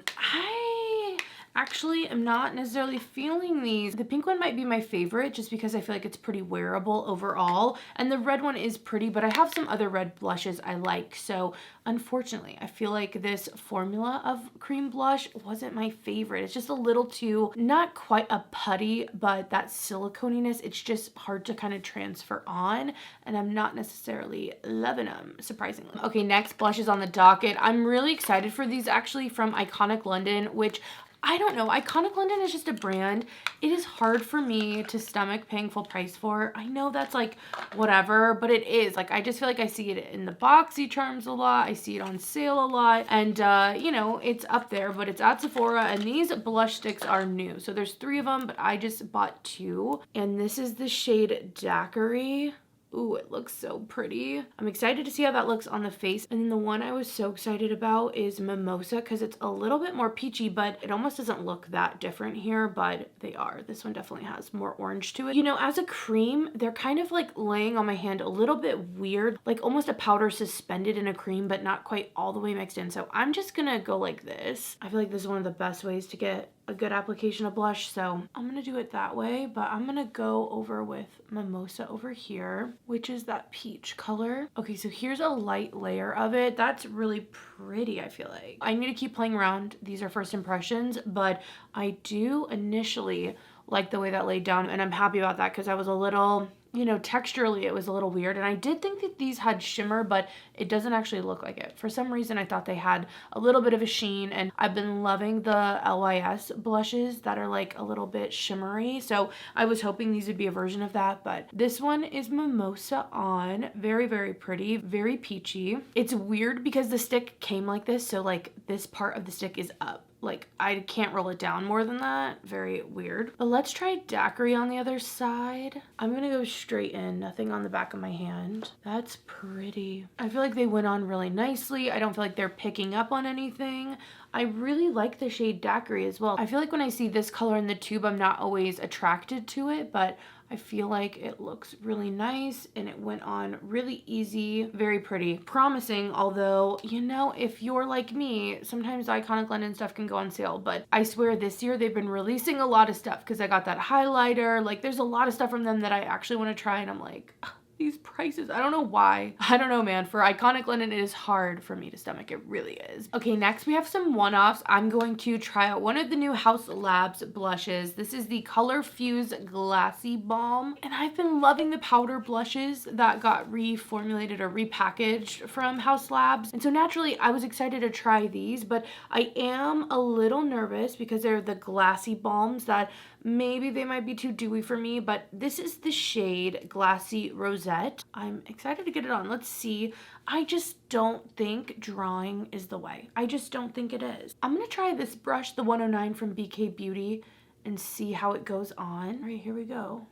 actually, I'm not necessarily feeling these. The pink one might be my favorite just because I feel like it's pretty wearable overall. And the red one is pretty, but I have some other red blushes I like. So unfortunately, I feel like this formula of cream blush wasn't my favorite. It's just a little too, not quite a putty, but that siliconiness, it's just hard to kind of transfer on. And I'm not necessarily loving them, surprisingly. Okay, next blush is on the docket. I'm really excited for these actually from Iconic London, which I don't know. Iconic London is just a brand. It is hard for me to stomach paying full price for. I know that's like whatever, but it is. Like I just feel like I see it in the BoxyCharms a lot. I see it on sale a lot. And you know, it's up there, but it's at Sephora. And these blush sticks are new. So there's 3 of them, but I just bought 2. And this is the shade Daiquiri. Ooh, it looks so pretty. I'm excited to see how that looks on the face. And then the one I was so excited about is Mimosa because it's a little bit more peachy, but it almost doesn't look that different here, but they are. This one definitely has more orange to it. You know, as a cream, they're kind of like laying on my hand a little bit weird, like almost a powder suspended in a cream, but not quite all the way mixed in. So I'm just gonna go like this. I feel like this is one of the best ways to get a good application of blush, so I'm gonna do it that way, but I'm gonna go over with Mimosa over here, which is that peach color. Okay, so here's a light layer of it. That's really pretty, I feel like. I need to keep playing around. These are first impressions, but I do initially like the way that laid down, and I'm happy about that because I was a little, you know, texturally it was a little weird, and I did think that these had shimmer, but it doesn't actually look like it. For some reason, I thought they had a little bit of a sheen, and I've been loving the LYS blushes that are like a little bit shimmery, so I was hoping these would be a version of that, but this one is Mimosa on. Very, very pretty, very peachy. It's weird because the stick came like this, so like this part of the stick is up. Like, I can't roll it down more than that. Very weird. But let's try Daiquiri on the other side. I'm gonna go straight in, nothing on the back of my hand. That's pretty. I feel like they went on really nicely. I don't feel like they're picking up on anything. I really like the shade Daiquiri as well. I feel like when I see this color in the tube, I'm not always attracted to it, but I feel like it looks really nice and it went on really easy, very pretty, promising. Although, you know, if you're like me, sometimes Iconic London stuff can go on sale, but I swear this year they've been releasing a lot of stuff because I got that highlighter. Like there's a lot of stuff from them that I actually want to try, and I'm like, these prices, I don't know why. I don't know, man. For Iconic London, it is hard for me to stomach. It really is. Okay, next we have some one-offs. I'm going to try out one of the new Haus Labs blushes. This is the Color Fuse Glassy Balm. And I've been loving the powder blushes that got reformulated or repackaged from Haus Labs. And so naturally, I was excited to try these, but I am a little nervous because they're the glassy balms that maybe they might be too dewy for me, but this is the shade Glassy Rosette. I'm excited to get it on. Let's see. I just don't think drawing is the way. I just don't think it is. I'm gonna try this brush, the 109 from BK Beauty, and see how it goes on. All right, here we go.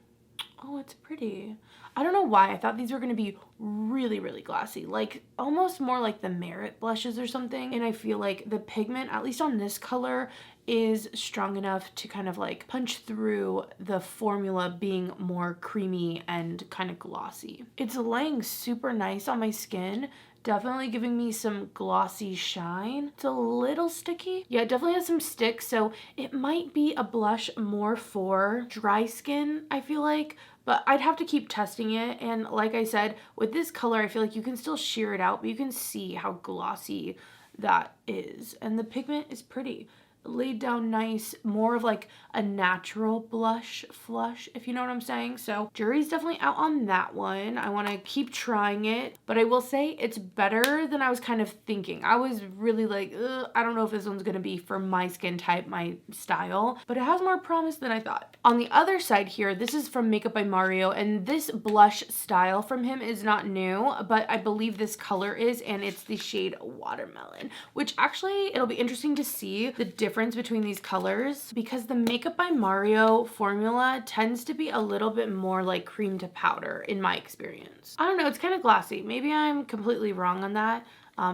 Oh, it's pretty. I don't know why I thought these were gonna be really, really glassy, like almost more like the Merit blushes or something. And I feel like the pigment, at least on this color, is strong enough to kind of like punch through the formula being more creamy and kind of glossy. It's laying super nice on my skin. Definitely giving me some glossy shine. It's a little sticky. Yeah, it definitely has some stick, so it might be a blush more for dry skin, I feel like, but I'd have to keep testing it. And like I said, with this color, I feel like you can still sheer it out, but you can see how glossy that is. And the pigment is pretty. Laid down nice, more of like a natural blush flush, if you know what I'm saying. So jury's definitely out on that one. I want to keep trying it, but I will say it's better than I was kind of thinking. I was really like, I don't know if this one's gonna be for my skin type, my style, but it has more promise than I thought. On the other side here, this is from Makeup by Mario, and this blush style from him is not new, but I believe this color is, and it's the shade Watermelon, which actually it'll be interesting to see the difference difference between these colors because the Makeup by Mario formula tends to be a little bit more like cream to powder in my experience. I don't know, it's kind of glossy. Maybe I'm completely wrong on that.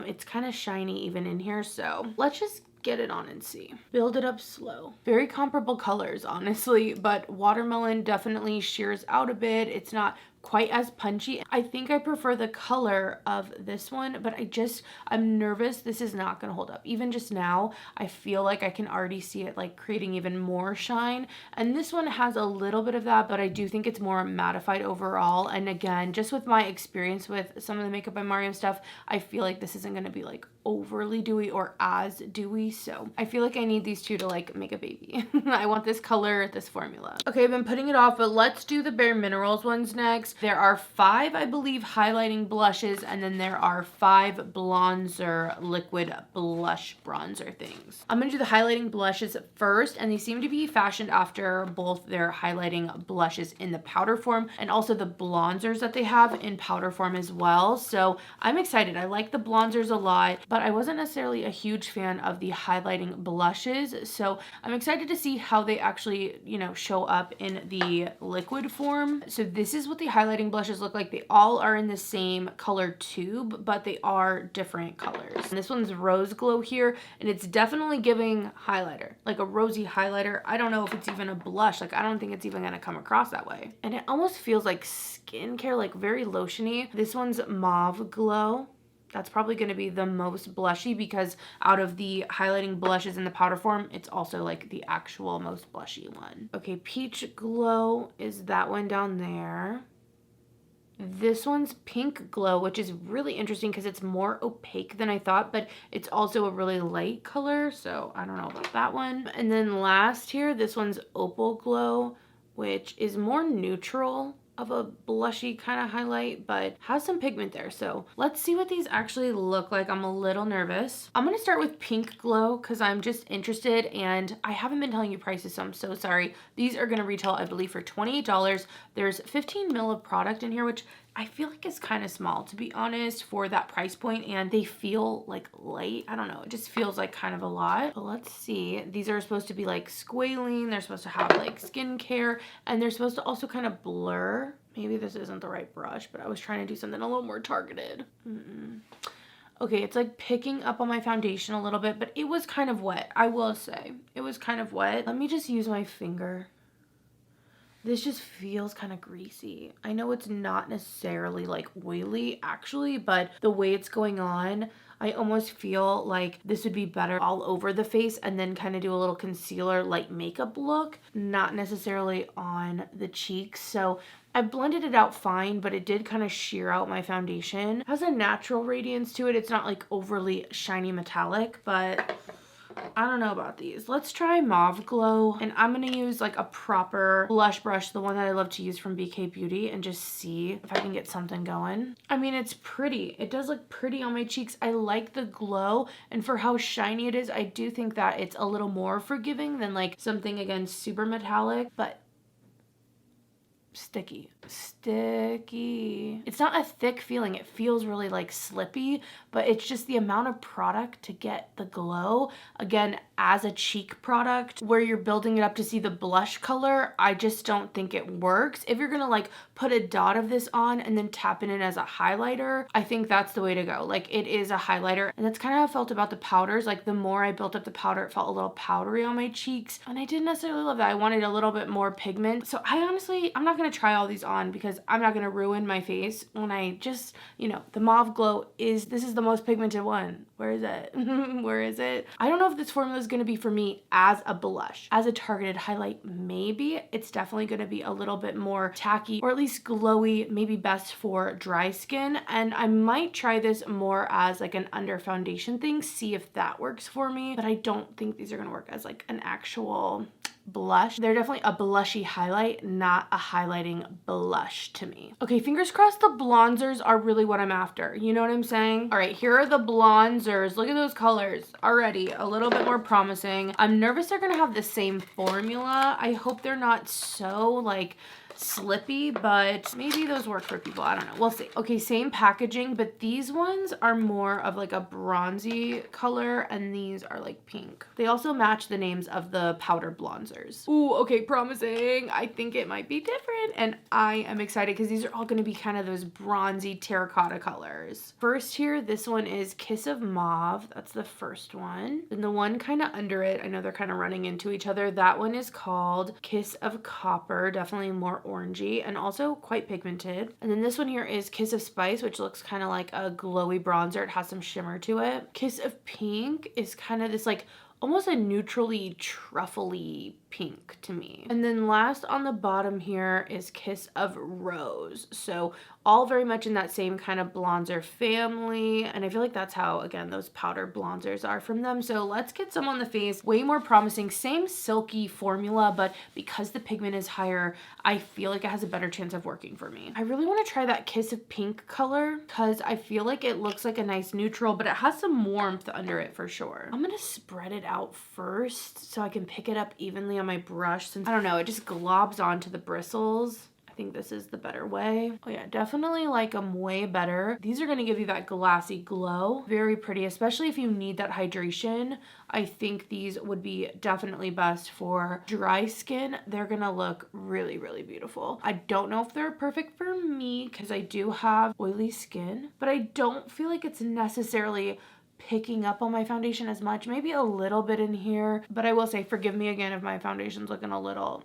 It's kind of shiny even in here, so let's just get it on and see. Build it up slow. Very comparable colors, honestly, but watermelon definitely shears out a bit. It's not quite as punchy. I think I prefer the color of this one, but I'm nervous this is not gonna hold up. Even just now, I feel like I can already see it like creating even more shine. And this one has a little bit of that, but I do think it's more mattified overall. And again, just with my experience with some of the Makeup by Mario stuff, I feel like this isn't gonna be like overly dewy or as dewy. So I feel like I need these two to like make a baby. I want this color, this formula. Okay, I've been putting it off, but let's do the Bare Minerals ones next. There are 5, I believe, highlighting blushes, and then there are 5 bronzer liquid blush bronzer things. I'm gonna do the highlighting blushes first, and they seem to be fashioned after both their highlighting blushes in the powder form and also the bronzers that they have in powder form as well. So I'm excited. I like the bronzers a lot, but I wasn't necessarily a huge fan of the highlighting blushes. So I'm excited to see how they actually, you know, show up in the liquid form. So this is what the highlighting blushes look like. They all are in the same color tube, but they are different colors. And this one's Rose Glow here, and it's definitely giving highlighter, like a rosy highlighter. I don't know if it's even a blush. Like, I don't think it's even gonna come across that way. And it almost feels like skincare, like very lotiony. This one's Mauve Glow. That's probably going to be the most blushy because out of the highlighting blushes in the powder form, it's also like the actual most blushy one. Okay, Peach Glow is that one down there. This one's Pink Glow, which is really interesting because it's more opaque than I thought, but it's also a really light color, so I don't know about that one. And then last here, this one's Opal Glow, which is more neutral of a blushy kind of highlight, but has some pigment there. So let's see what these actually look like. I'm a little nervous. I'm gonna start with Pink Glow because I'm just interested, and I haven't been telling you prices, so I'm so sorry. These are gonna retail, I believe, for $28. There's 15 ml of product in here, which I feel like is kind of small, to be honest, for that price point, and they feel like light. I don't know, it just feels like kind of a lot. But let's see. These are supposed to be like squalene. They're supposed to have like skincare, and they're supposed to also kind of blur. Maybe this isn't the right brush, but I was trying to do something a little more targeted. Okay, it's like picking up on my foundation a little bit, but it was kind of wet. I will say, it was kind of wet. Let me just use my finger. This just feels kind of greasy. I know it's not necessarily like oily actually, but the way it's going on, I almost feel like this would be better all over the face and then kind of do a little concealer light makeup look, not necessarily on the cheeks. So I blended it out fine, but it did kind of sheer out my foundation. It has a natural radiance to it. It's not like overly shiny metallic, but I don't know about these. Let's try Mauve Glow, and I'm gonna use like a proper blush brush, the one that I love to use from BK Beauty, and just see if I can get something going. I mean, it's pretty. It does look pretty on my cheeks. I like the glow, and for how shiny it is, I do think that it's a little more forgiving than like something, again, super metallic, but sticky. It's not a thick feeling. It feels really like slippy, but it's just the amount of product to get the glow. Again, as a cheek product where you're building it up to see the blush color, I just don't think it works. If you're gonna like put a dot of this on and then tap it in as a highlighter, I think that's the way to go. Like, it is a highlighter, and that's kind of how I felt about the powders. Like, the more I built up the powder, it felt a little powdery on my cheeks, and I didn't necessarily love that. I wanted a little bit more pigment. So I'm not gonna try all these on because I'm not gonna ruin my face when I just, you know, the Mauve Glow this is the most pigmented one. Where is it? Where is it? I don't know if this formula is gonna be for me as a blush. As a targeted highlight, maybe. It's definitely gonna be a little bit more tacky, or at least glowy, maybe best for dry skin. And I might try this more as like an under foundation thing, see if that works for me. But I don't think these are gonna work as like an actual blush. They're definitely a blushy highlight, not a highlighting blush to me. Okay, fingers crossed the bronzers are really what I'm after. You know what I'm saying? All right, here are the bronzers. Look at those colors already. A little bit more promising. I'm nervous they're gonna have the same formula. I hope they're not so like slippy, but maybe those work for people. I don't know. We'll see. Okay, same packaging, but these ones are more of like a bronzy color and these are like pink. They also match the names of the powder bronzers. Ooh, okay, promising. I think it might be different and I am excited because these are all going to be kind of those bronzy terracotta colors. First here, this one is Kiss of Mauve. That's the first one. And the one kind of under it, I know they're kind of running into each other. That one is called Kiss of Copper, definitely more orangey and also quite pigmented. And then this one here is Kiss of Spice, which looks kind of like a glowy bronzer. It has some shimmer to it. Kiss of Pink is kind of this like almost a neutrally truffly pink to me. And then last on the bottom here is Kiss of Rose. So all very much in that same kind of bronzer family. And I feel like that's how, again, those powder bronzers are from them. So let's get some on the face. Way more promising. Same silky formula, but because the pigment is higher, I feel like it has a better chance of working for me. I really want to try that Kiss of Pink color because I feel like it looks like a nice neutral, but it has some warmth under it for sure. I'm going to spread it out first so I can pick it up evenly on my brush since, I don't know, it just globs onto the bristles. I think this is the better way. Oh yeah, definitely like them way better. These are going to give you that glassy glow. Very pretty, especially if you need that hydration. I think these would be definitely best for dry skin. They're going to look really, really beautiful. I don't know if they're perfect for me because I do have oily skin, but I don't feel like it's necessarily picking up on my foundation as much. Maybe a little bit in here, but I will say forgive me again if my foundation's looking a little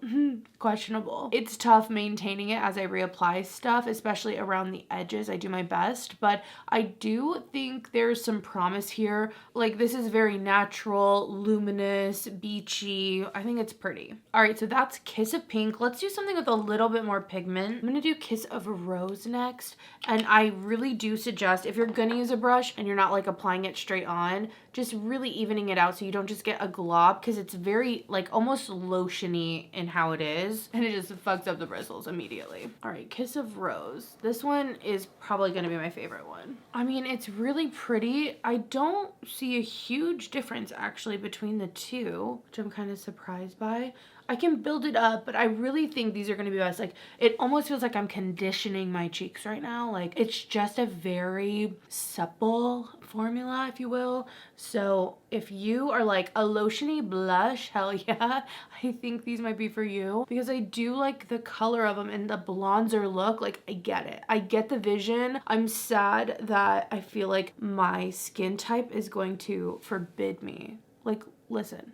questionable. It's tough maintaining it as I reapply stuff, especially around the edges. I do my best, but I do think there's some promise here. Like this is very natural, luminous, beachy. I think it's pretty. All right, so that's Kiss of Pink. Let's do something with a little bit more pigment. I'm gonna do Kiss of Rose next, and I really do suggest if you're gonna use a brush and you're not like applying it straight on, just really evening it out so you don't just get a glob because it's very like almost lotiony in how it is and it just fucks up the bristles immediately. All right, Kiss of Rose. This one is probably going to be my favorite one. I mean, it's really pretty. I don't see a huge difference actually between the two, which I'm kind of surprised by. I can build it up, but I really think these are going to be best. Like, it almost feels like I'm conditioning my cheeks right now. Like, it's just a very supple formula, if you will. So if you are like a lotiony blush, hell yeah, I think these might be for you because I do like the color of them and the bronzer look. Like, I get it. I get the vision. I'm sad that I feel like my skin type is going to forbid me. Like, listen.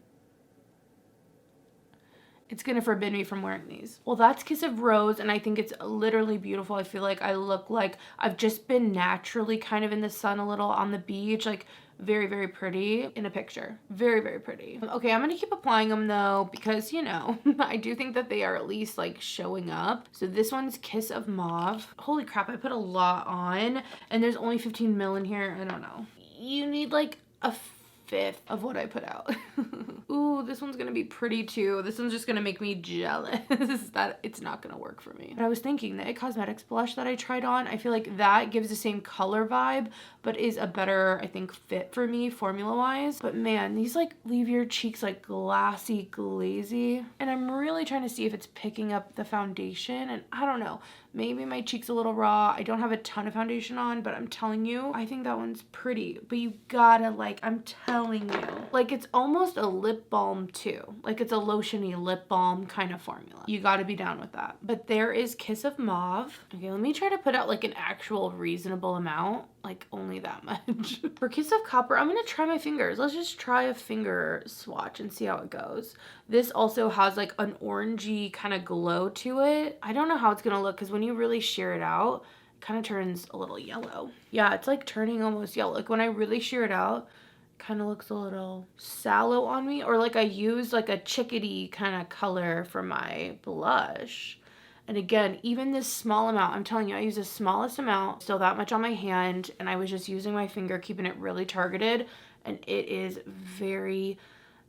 It's gonna forbid me from wearing these. Well, that's Kiss of Rose, and I think it's literally beautiful. I feel like I look like I've just been naturally kind of in the sun a little on the beach, like very, very pretty in a picture. Very, very pretty. Okay, I'm gonna keep applying them though, because you know, I do think that they are at least like showing up. So this one's Kiss of Mauve. Holy crap, I put a lot on, and there's only 15 ml in here. I don't know. You need like a fifth of what I put out. Ooh, this one's gonna be pretty too. This one's just gonna make me jealous that it's not gonna work for me. But I was thinking the IT Cosmetics blush that I tried on, I feel like that gives the same color vibe, but is a better, I think, fit for me formula wise. But man, these like leave your cheeks like glassy, glazy. And I'm really trying to see if it's picking up the foundation. And I don't know, maybe my cheek's a little raw. I don't have a ton of foundation on, but I'm telling you, I think that one's pretty. But you gotta like, I'm telling you, like it's almost a lip balm too. Like it's a lotiony lip balm kind of formula. You gotta be down with that. But there is Kiss of Mauve. Okay, let me try to put out like an actual reasonable amount. Like only that much. For Kiss of Copper, I'm gonna try my fingers. Let's just try a finger swatch and see how it goes. This also has like an orangey kind of glow to it. I don't know how it's gonna look because when you really shear it out, it kind of turns a little yellow. Yeah, it's like turning almost yellow. Like when I really shear it out, kind of looks a little sallow on me, or like I used like a chickadee kind of color for my blush. And again, even this small amount, I'm telling you, I use the smallest amount, still that much on my hand, and I was just using my finger, keeping it really targeted, and it is very,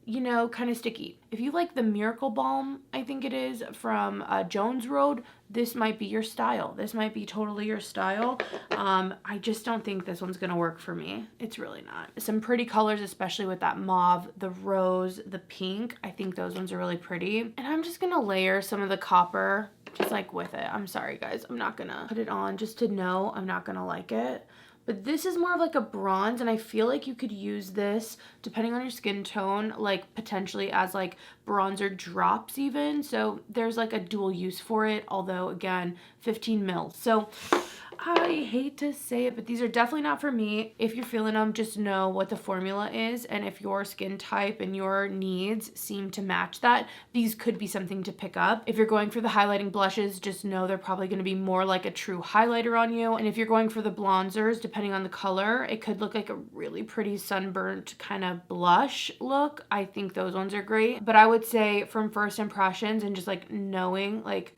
you know, kind of sticky. If you like the Miracle Balm, I think it is, from Jones Road, this might be your style. This might be totally your style. I just don't think this one's gonna work for me. It's really not. Some pretty colors, especially with that mauve, the rose, the pink. I think those ones are really pretty. And I'm just gonna layer some of the copper just like with it. I'm sorry guys, I'm not gonna put it on just to know I'm not gonna like it. But this is more of like a bronze, and I feel like you could use this depending on your skin tone, like potentially as like bronzer drops even. So there's like a dual use for it, although again, 15 mils. So I hate to say it, but these are definitely not for me. If you're feeling them, just know what the formula is, and if your skin type and your needs seem to match that, these could be something to pick up. If you're going for the highlighting blushes, just know they're probably going to be more like a true highlighter on you. And if you're going for the bronzers, depending on the color, it could look like a really pretty sunburnt kind of blush look. I think those ones are great. But I would say from first impressions and just like knowing, like,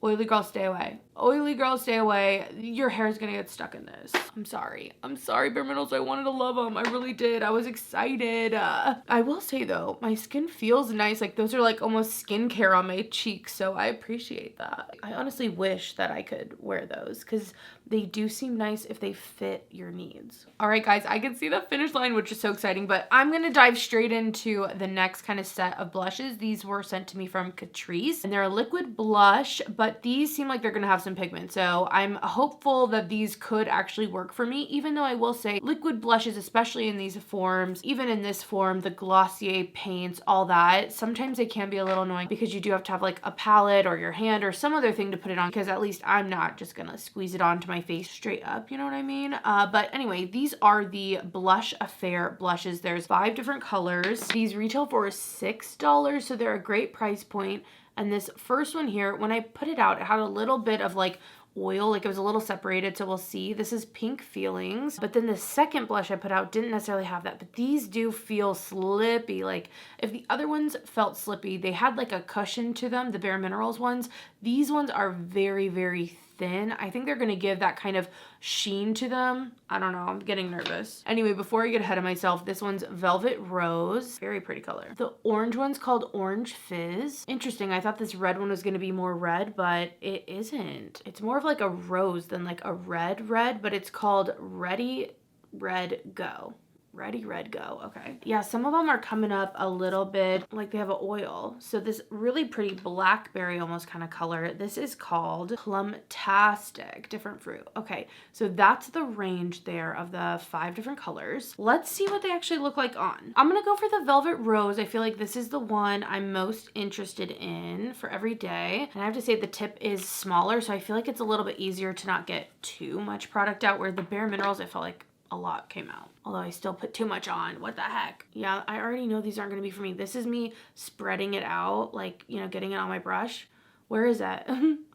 oily girl, stay away. Oily girl, stay away. Your hair is gonna get stuck in this. I'm sorry. I'm sorry, Bare Minerals. I wanted to love them. I really did. I was excited. I will say though, my skin feels nice. Like those are like almost skincare on my cheeks, so I appreciate that. I honestly wish that I could wear those because they do seem nice if they fit your needs. All right, guys, I can see the finish line, which is so exciting, but I'm gonna dive straight into the next kind of set of blushes. These were sent to me from Catrice, and they're a liquid blush, but these seem like they're gonna have some pigment. So I'm hopeful that these could actually work for me, even though I will say liquid blushes, especially in these forms, even in this form, the Glossier paints, all that, sometimes they can be a little annoying because you do have to have like a palette or your hand or some other thing to put it on, because at least I'm not just gonna squeeze it onto my face straight up, you know what I mean? But anyway, these are the Blush Affair blushes. There's 5 different colors. These retail for $6, so they're a great price point. And this first one here, when I put it out, it had a little bit of like oil, like it was a little separated, so we'll see. This is Pink Feelings, but then the second blush I put out didn't necessarily have that, but these do feel slippy. Like if the other ones felt slippy, they had like a cushion to them, the Bare Minerals ones. These ones are very, very thin. I think they're gonna give that kind of sheen to them. I don't know, I'm getting nervous. Anyway, before I get ahead of myself, this one's Velvet Rose. Very pretty color. The orange one's called Orange Fizz. Interesting, I thought this red one was gonna be more red, but it isn't. It's more of like a rose than like a red, but it's called Ready Red Go. Ready, Red, Go. Okay. Yeah, some of them are coming up a little bit like they have an oil. So this really pretty blackberry almost kind of color. This is called Plumtastic, different fruit. Okay, so that's the range there of the 5 different colors. Let's see what they actually look like on. I'm gonna go for the Velvet Rose. I feel like this is the one I'm most interested in for every day. And I have to say the tip is smaller, so I feel like it's a little bit easier to not get too much product out, where the Bare Minerals, I felt like a lot came out. Although I still put too much on. What the heck? Yeah, I already know these aren't going to be for me. This is me spreading it out, like, you know, getting it on my brush. Where is that?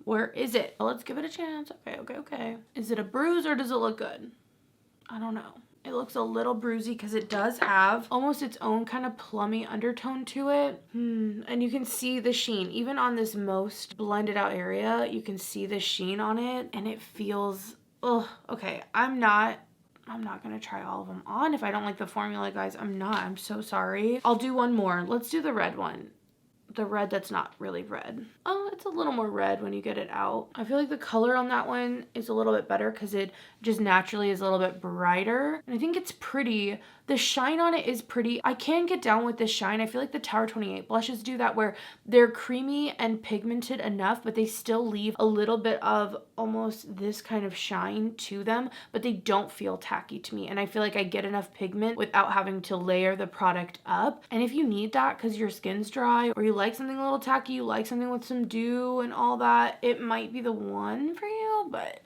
Where is it? Well, let's give it a chance. Okay. Is it a bruise or does it look good? I don't know. It looks a little bruisey because it does have almost its own kind of plummy undertone to it. And you can see the sheen. Even on this most blended out area, you can see the sheen on it and it feels, ugh, okay. I'm not gonna try all of them on if I don't like the formula, guys. I'm so sorry. I'll do one more. Let's do the red one. The red that's not really red. Oh, it's a little more red when you get it out. I feel like the color on that one is a little bit better because it just naturally is a little bit brighter. And I think it's pretty. The shine on it is pretty. I can get down with this shine. I feel like the Tower 28 blushes do that, where they're creamy and pigmented enough, but they still leave a little bit of almost this kind of shine to them, but they don't feel tacky to me. And I feel like I get enough pigment without having to layer the product up. And if you need that because your skin's dry or you like something a little tacky, you like something with some dew and all that, it might be the one for you, but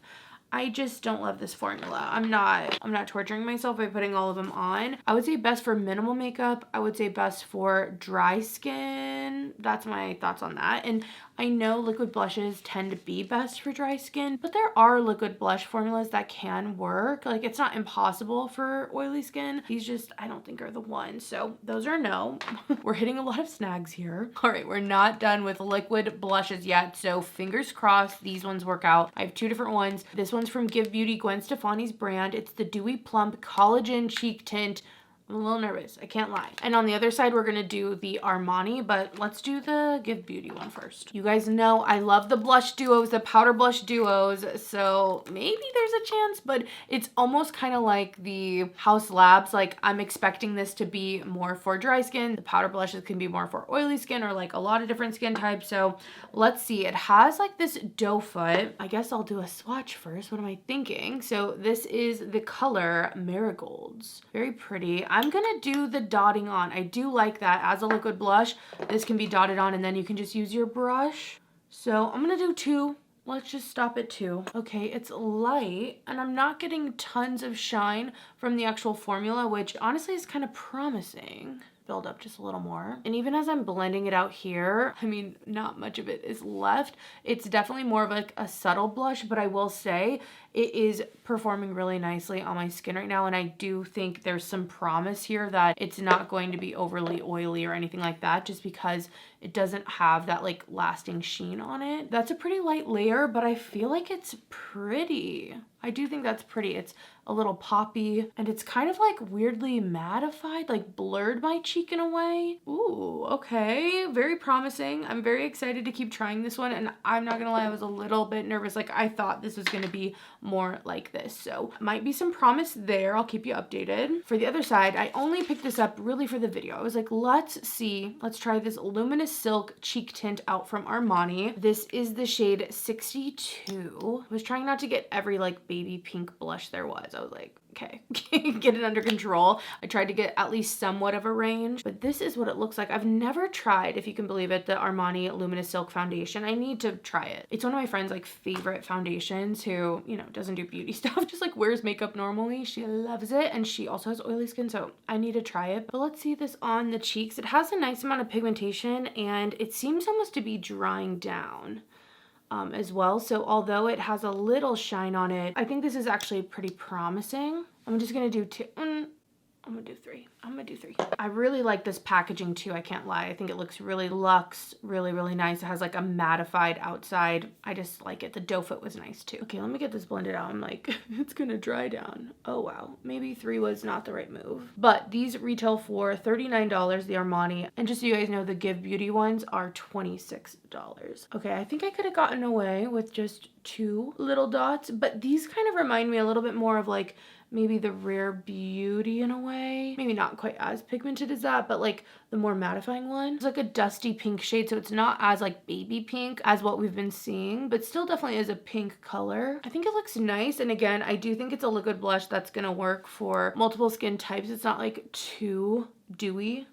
I just don't love this formula. I'm not torturing myself by putting all of them on. I would say best for minimal makeup. I would say best for dry skin. That's my thoughts on that. And I know liquid blushes tend to be best for dry skin, but there are liquid blush formulas that can work. Like, it's not impossible for oily skin. These just, I don't think are the one. So those are no. We're hitting a lot of snags here. All right, we're not done with liquid blushes yet. So fingers crossed these ones work out. I have 2 different ones. This one's from Give Beauty, Gwen Stefani's brand. It's the Dewy Plump Collagen Cheek Tint. I'm a little nervous, I can't lie. And on the other side, we're gonna do the Armani, but let's do the Give Beauty one first. You guys know I love the blush duos, the powder blush duos, so maybe there's a chance, but it's almost kind of like the House Labs. Like, I'm expecting this to be more for dry skin. The powder blushes can be more for oily skin or like a lot of different skin types. So let's see. It has like this doe foot. I guess I'll do a swatch first. What am I thinking? So this is the color Marigolds. Very pretty. I'm gonna do the dotting on. I do like that as a liquid blush. This can be dotted on and then you can just use your brush. So I'm gonna do 2. Let's just stop at 2. Okay, it's light and I'm not getting tons of shine from the actual formula, which honestly is kind of promising. Build up just a little more. And even as I'm blending it out here, I mean, not much of it is left. It's definitely more of like a subtle blush, but I will say it is performing really nicely on my skin right now. And I do think there's some promise here that it's not going to be overly oily or anything like that, just because it doesn't have that like lasting sheen on it. That's a pretty light layer, but I feel like it's pretty. I do think that's pretty. It's a little poppy and it's kind of like weirdly mattified, like blurred my cheek in a way. Ooh, okay. Very promising. I'm very excited to keep trying this one. And I'm not gonna lie, I was a little bit nervous. Like, I thought this was gonna be more like this. So might be some promise there. I'll keep you updated. For the other side, I only picked this up really for the video. I was like, let's see. Let's try this Luminous Silk cheek tint out from Armani. This is the shade 62. I was trying not to get every like baby pink blush there was. I was like, okay, get it under control. I tried to get at least somewhat of a range, but this is what it looks like. I've never tried, if you can believe it, the Armani Luminous Silk foundation. I need to try it. It's one of my friend's like favorite foundations who, you know, doesn't do beauty stuff, just like wears makeup normally. She loves it and she also has oily skin, so I need to try it. But let's see this on the cheeks. It has a nice amount of pigmentation and it seems almost to be drying down as well. So although it has a little shine on it, I think this is actually pretty promising. I'm just gonna do 2. I'm gonna do 3. I'm gonna do 3. I really like this packaging too, I can't lie. I think it looks really luxe, really, really nice. It has like a mattified outside. I just like it. The doe foot was nice too. Okay, let me get this blended out. I'm like, it's gonna dry down. Oh wow, maybe 3 was not the right move. But these retail for $39, the Armani. And just so you guys know, the Give Beauty ones are $26. Okay, I think I could have gotten away with just 2 little dots, but these kind of remind me a little bit more of like maybe the Rare Beauty in a way. Maybe not quite as pigmented as that, but like the more mattifying one. It's like a dusty pink shade, so it's not as like baby pink as what we've been seeing, but still definitely is a pink color. I think it looks nice, and again, I do think it's a liquid blush that's gonna work for multiple skin types. It's not like too dewy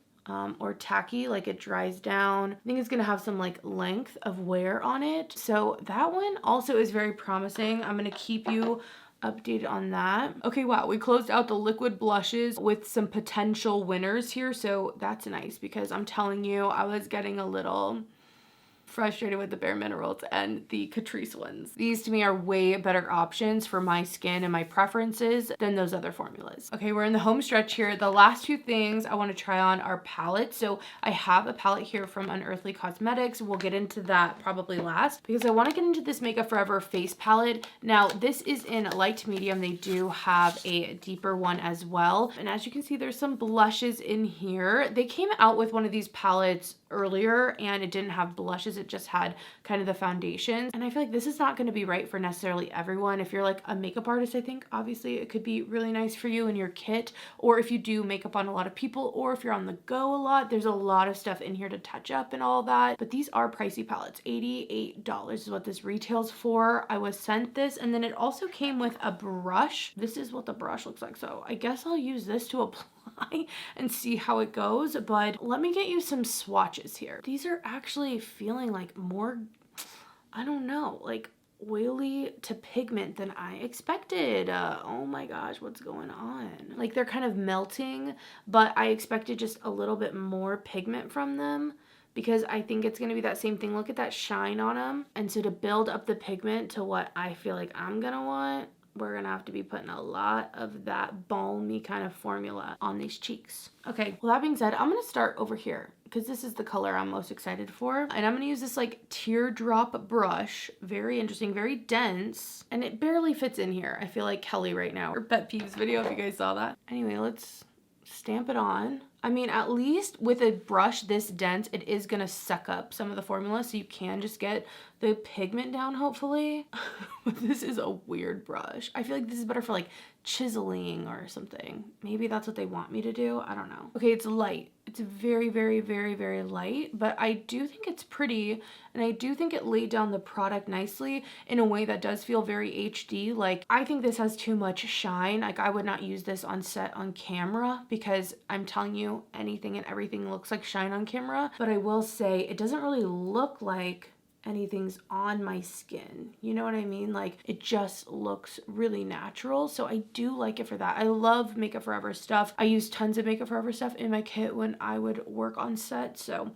or tacky, like it dries down. I think it's gonna have some like length of wear on it. So that one also is very promising. I'm gonna keep you updated on that. Okay, wow, we closed out the liquid blushes with some potential winners here, so that's nice because I'm telling you, I was getting a little frustrated with the Bare Minerals and the Catrice ones. These to me are way better options for my skin and my preferences than those other formulas. Okay, we're in the home stretch here. The last 2 things I want to try on are palettes. So I have a palette here from Unearthly Cosmetics. We'll get into that probably last because I want to get into this Makeup Forever face palette. Now this is in light to medium. They do have a deeper one as well. And as you can see, there's some blushes in here. They came out with one of these palettes earlier and it didn't have blushes. It just had kind of the foundations. And I feel like this is not going to be right for necessarily everyone. If you're like a makeup artist, I think obviously it could be really nice for you in your kit, or if you do makeup on a lot of people, or if you're on the go a lot, there's a lot of stuff in here to touch up and all that. But these are pricey palettes. $88 is what this retails for. I was sent this, and then it also came with a brush. This is what the brush looks like. So I guess I'll use this to apply and see how it goes, but let me get you some swatches here. These are actually feeling like more, I don't know, like oily to pigment than I expected. Oh my gosh, what's going on? Like they're kind of melting, but I expected just a little bit more pigment from them because I think it's gonna be that same thing. Look at that shine on them. And so to build up the pigment to what I feel like I'm gonna want, we're gonna have to be putting a lot of that balmy kind of formula on these cheeks. Okay, well that being said, I'm gonna start over here because this is the color I'm most excited for. And I'm gonna use this like teardrop brush. Very interesting, very dense, and it barely fits in here. I feel like Kelly right now. Her pet peeves video, if you guys saw that. Anyway, let's stamp it on. I mean, at least with a brush this dense, it is gonna suck up some of the formula, so you can just get the pigment down, hopefully. But this is a weird brush. I feel like this is better for like chiseling or something. Maybe that's what they want me to do. I don't know. Okay, it's light. It's very, very, very, very light, but I do think it's pretty, and I do think it laid down the product nicely in a way that does feel very HD. Like, I think this has too much shine. Like, I would not use this on set on camera because I'm telling you, anything and everything looks like shine on camera. But I will say it doesn't really look like anything's on my skin. You know what I mean? Like, it just looks really natural. So I do like it for that. I love Makeup Forever stuff. I use tons of Makeup Forever stuff in my kit when I would work on set. So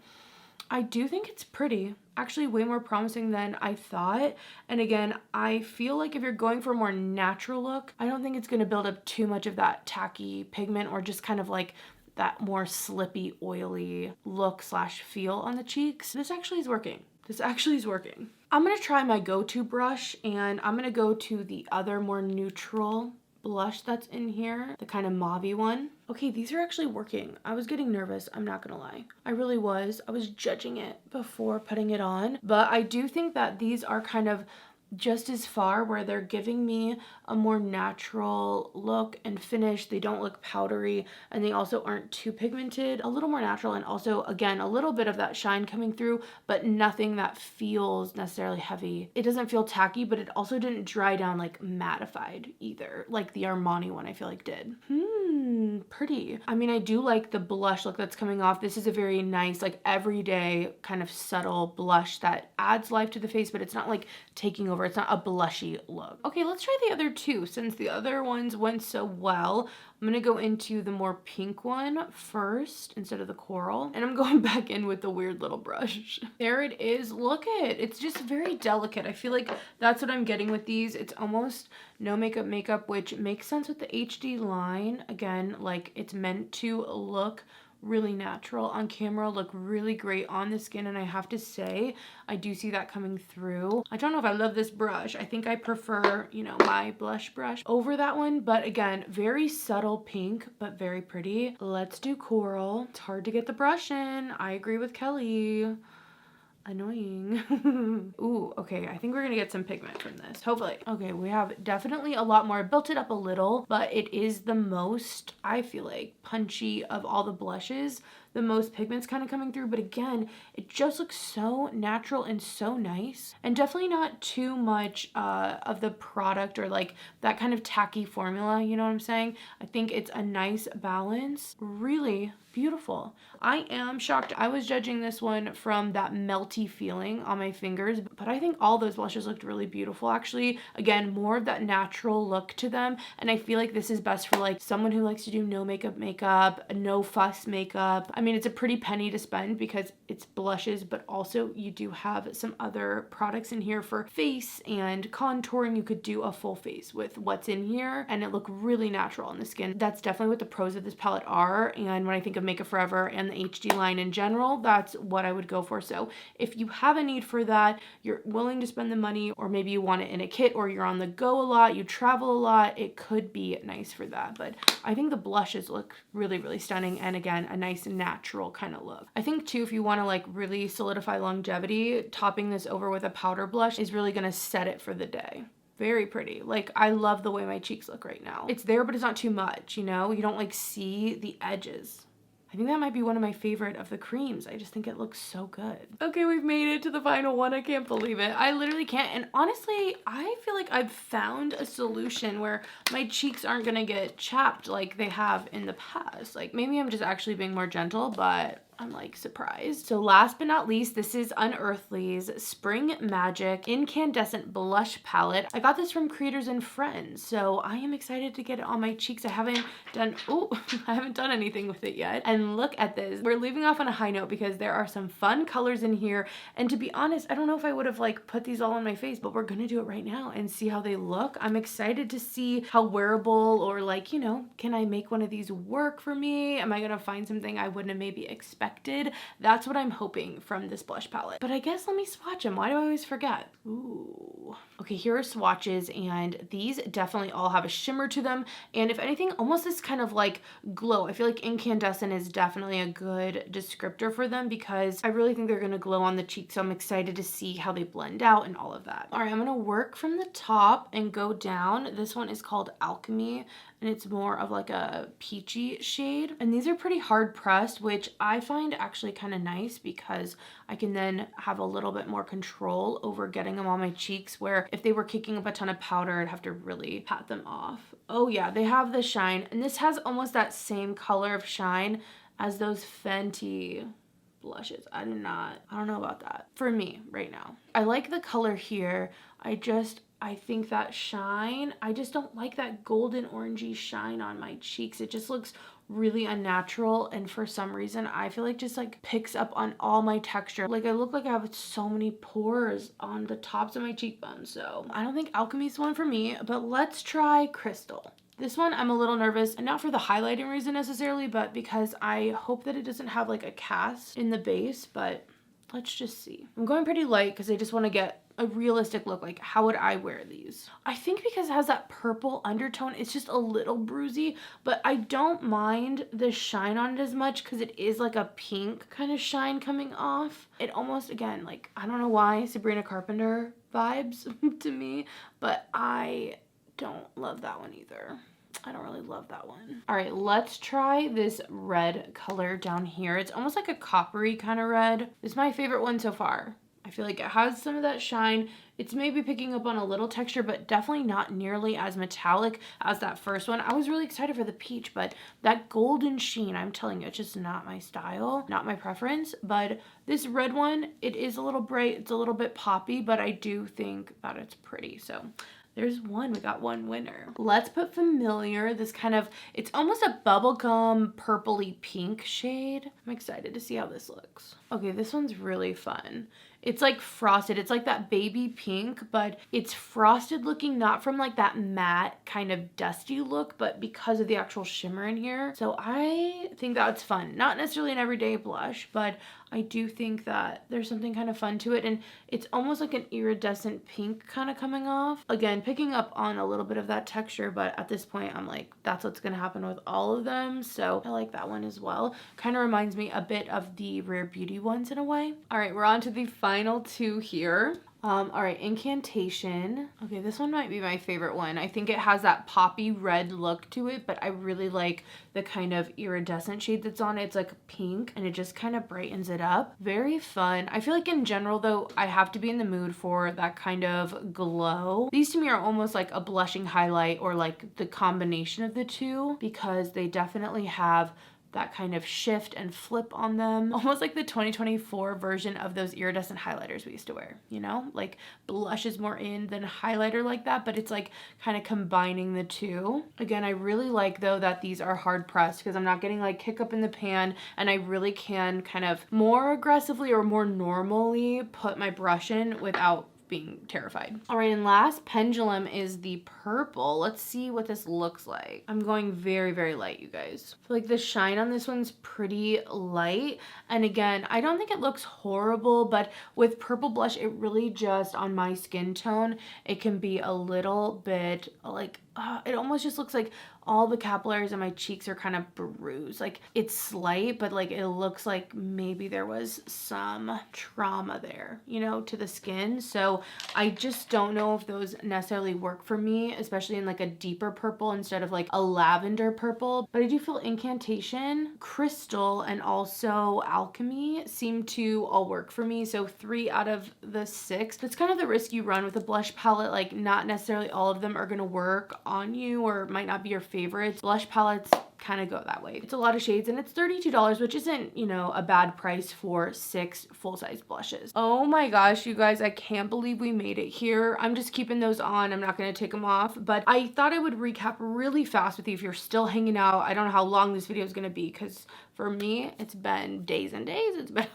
I do think it's pretty. Actually way more promising than I thought. And again, I feel like if you're going for a more natural look, I don't think it's going to build up too much of that tacky pigment or just kind of like that more slippy, oily look slash feel on the cheeks. This actually is working. This actually is working. I'm gonna try my go-to brush, and I'm gonna go to the other more neutral blush that's in here, the kind of mauve-y one. Okay, these are actually working. I was getting nervous, I'm not gonna lie. I really was. I was judging it before putting it on, but I do think that these are kind of just as far where they're giving me a more natural look and finish. They don't look powdery, and they also aren't too pigmented. A little more natural, and also, again, a little bit of that shine coming through, but nothing that feels necessarily heavy. It doesn't feel tacky, but it also didn't dry down like mattified either, like the Armani one I feel like did. Pretty. I mean, I do like the blush look that's coming off. This is a very nice, like, everyday kind of subtle blush that adds life to the face, but it's not like taking over. It's not a blushy look. Okay, let's try the other two since the other ones went so well. I'm gonna go into the more pink one first instead of the coral, and I'm going back in with the weird little brush. There it is. Look at it. It's just very delicate. I feel like that's what I'm getting with these. It's almost no makeup, which makes sense with the HD line. Again, like, it's meant to look really natural on camera, look really great on the skin, and I have to say I do see that coming through. I don't know if I love this brush. I think I prefer, you know, my blush brush over that one, but again, very subtle pink but very pretty. Let's do coral. It's hard to get the brush in. I agree with Kelly. Annoying. Ooh, okay, I think we're gonna get some pigment from this, hopefully. Okay, we have definitely a lot more. I built it up a little, but it is the most, I feel like, punchy of all the blushes. The most pigment's kind of coming through, but again, it just looks so natural and so nice, and definitely not too much of the product or like that kind of tacky formula, you know what I'm saying? I think it's a nice balance. Really beautiful. I am shocked. I was judging this one from that melty feeling on my fingers, but I think all those blushes looked really beautiful. Actually, again, more of that natural look to them, and I feel like this is best for like someone who likes to do no makeup, no fuss makeup. I mean, it's a pretty penny to spend because it's blushes, but also you do have some other products in here for face and contouring. You could do a full face with what's in here and it look really natural on the skin. That's definitely what the pros of this palette are, and when I think of Makeup Forever and the HD line in general, that's what I would go for. So if you have a need for that, you're willing to spend the money, or maybe you want it in a kit, or you're on the go a lot, you travel a lot, it could be nice for that. But I think the blushes look really, really stunning, and again, a nice natural kind of look. I think too, if you want to like really solidify longevity, topping this over with a powder blush is really going to set it for the day. Very pretty. Like, I love the way my cheeks look right now. It's there, but it's not too much, you know? You don't like see the edges. I think that might be one of my favorite of the creams. I just think it looks so good. Okay, we've made it to the final one. I can't believe it. I literally can't. And honestly, I feel like I've found a solution where my cheeks aren't gonna get chapped like they have in the past. Like, maybe I'm just actually being more gentle, but I'm like surprised. So last but not least, this is Unearthly's Spring Magic Incandescent Blush Palette. I got this from Creators and Friends, so I am excited to get it on my cheeks. I haven't done anything with it yet. And look at this. We're leaving off on a high note because there are some fun colors in here. And to be honest, I don't know if I would have like put these all on my face, but we're gonna do it right now and see how they look. I'm excited to see how wearable, or like, you know, can I make one of these work for me? Am I gonna find something I wouldn't have maybe expected expected. That's what I'm hoping from this blush palette. But I guess let me swatch them. Why do I always forget? Ooh. Okay, here are swatches, and these definitely all have a shimmer to them. And if anything, almost this kind of like glow. I feel like incandescent is definitely a good descriptor for them because I really think they're gonna glow on the cheek. So I'm excited to see how they blend out and all of that. All right, I'm gonna work from the top and go down. This one is called Alchemy, and it's more of like a peachy shade. And these are pretty hard pressed, which I find actually kind of nice because I can then have a little bit more control over getting them on my cheeks, where if they were kicking up a ton of powder, I'd have to really pat them off. Oh yeah, they have the shine, and this has almost that same color of shine as those Fenty blushes. I don't know about that for me right now. I like the color here. I think that shine, I just don't like that golden orangey shine on my cheeks. It just looks really unnatural, and for some reason I feel like just like picks up on all my texture. Like I look like I have so many pores on the tops of my cheekbones. So I don't think Alchemy is one for me, but let's try Crystal. This one I'm a little nervous, and not for the highlighting reason necessarily, but because I hope that it doesn't have like a cast in the base, but let's just see. I'm going pretty light because I just want to get a realistic look. Like, how would I wear these? I think because it has that purple undertone, it's just a little bruisey, but I don't mind the shine on it as much because it is like a pink kind of shine coming off. It almost, again, like, I don't know why, Sabrina Carpenter vibes to me, but I don't love that one either. I don't really love that one. All right, let's try this red color down here. It's almost like a coppery kind of red. It's my favorite one so far. I feel like it has some of that shine. It's maybe picking up on a little texture, but definitely not nearly as metallic as that first one. I was really excited for the peach, but that golden sheen, I'm telling you, it's just not my style, not my preference. But this red one, it is a little bright. It's a little bit poppy, but I do think that it's pretty. So there's one, we got one winner. Let's put Familiar, this kind of, it's almost a bubblegum purpley pink shade. I'm excited to see how this looks. Okay, this one's really fun. It's like frosted. It's like that baby pink, but it's frosted looking, not from like that matte kind of dusty look, but because of the actual shimmer in here. So I think that's fun. Not necessarily an everyday blush, but I do think that there's something kind of fun to it. And it's almost like an iridescent pink kind of coming off. Again, picking up on a little bit of that texture, but at this point, I'm like, that's what's gonna happen with all of them. So I like that one as well. Kind of reminds me a bit of the Rare Beauty ones in a way. All right, we're on to the final two here. All right, Incantation. Okay, this one might be my favorite one. I think it has that poppy red look to it, but I really like the kind of iridescent shade that's on it. It's like pink, and it just kind of brightens it up. Very fun. I feel like in general, though, I have to be in the mood for that kind of glow. These to me are almost like a blushing highlight, or like the combination of the two, because they definitely have that kind of shift and flip on them. Almost like the 2024 version of those iridescent highlighters we used to wear, you know? Like blush is more in than highlighter like that, but it's like kind of combining the two. Again, I really like though that these are hard pressed because I'm not getting like kick up in the pan, and I really can kind of more aggressively or more normally put my brush in without being terrified. All right, and last Pendulum is the purple. Let's see what this looks like. I'm going very, very light, you guys. I feel like the shine on this one's pretty light. And again, I don't think it looks horrible, but with purple blush, it really just, on my skin tone, it can be a little bit like, it almost just looks like all the capillaries in my cheeks are kind of bruised. Like it's slight, but like it looks like maybe there was some trauma there, you know, to the skin. So I just don't know if those necessarily work for me, especially in like a deeper purple instead of like a lavender purple. But I do feel Incantation, Crystal, and also Alchemy seem to all work for me. So 3 out of the 6. That's kind of the risk you run with a blush palette. Like not necessarily all of them are gonna work on you, or might not be your favorites. Blush palettes kind of go that way. It's a lot of shades, and it's $32, which isn't, you know, a bad price for 6 full-size blushes. Oh my gosh, you guys, I can't believe we made it here. I'm just keeping those on. I'm not going to take them off, but I thought I would recap really fast with you if you're still hanging out. I don't know how long this video is going to be, because for me, it's been days and days. It's been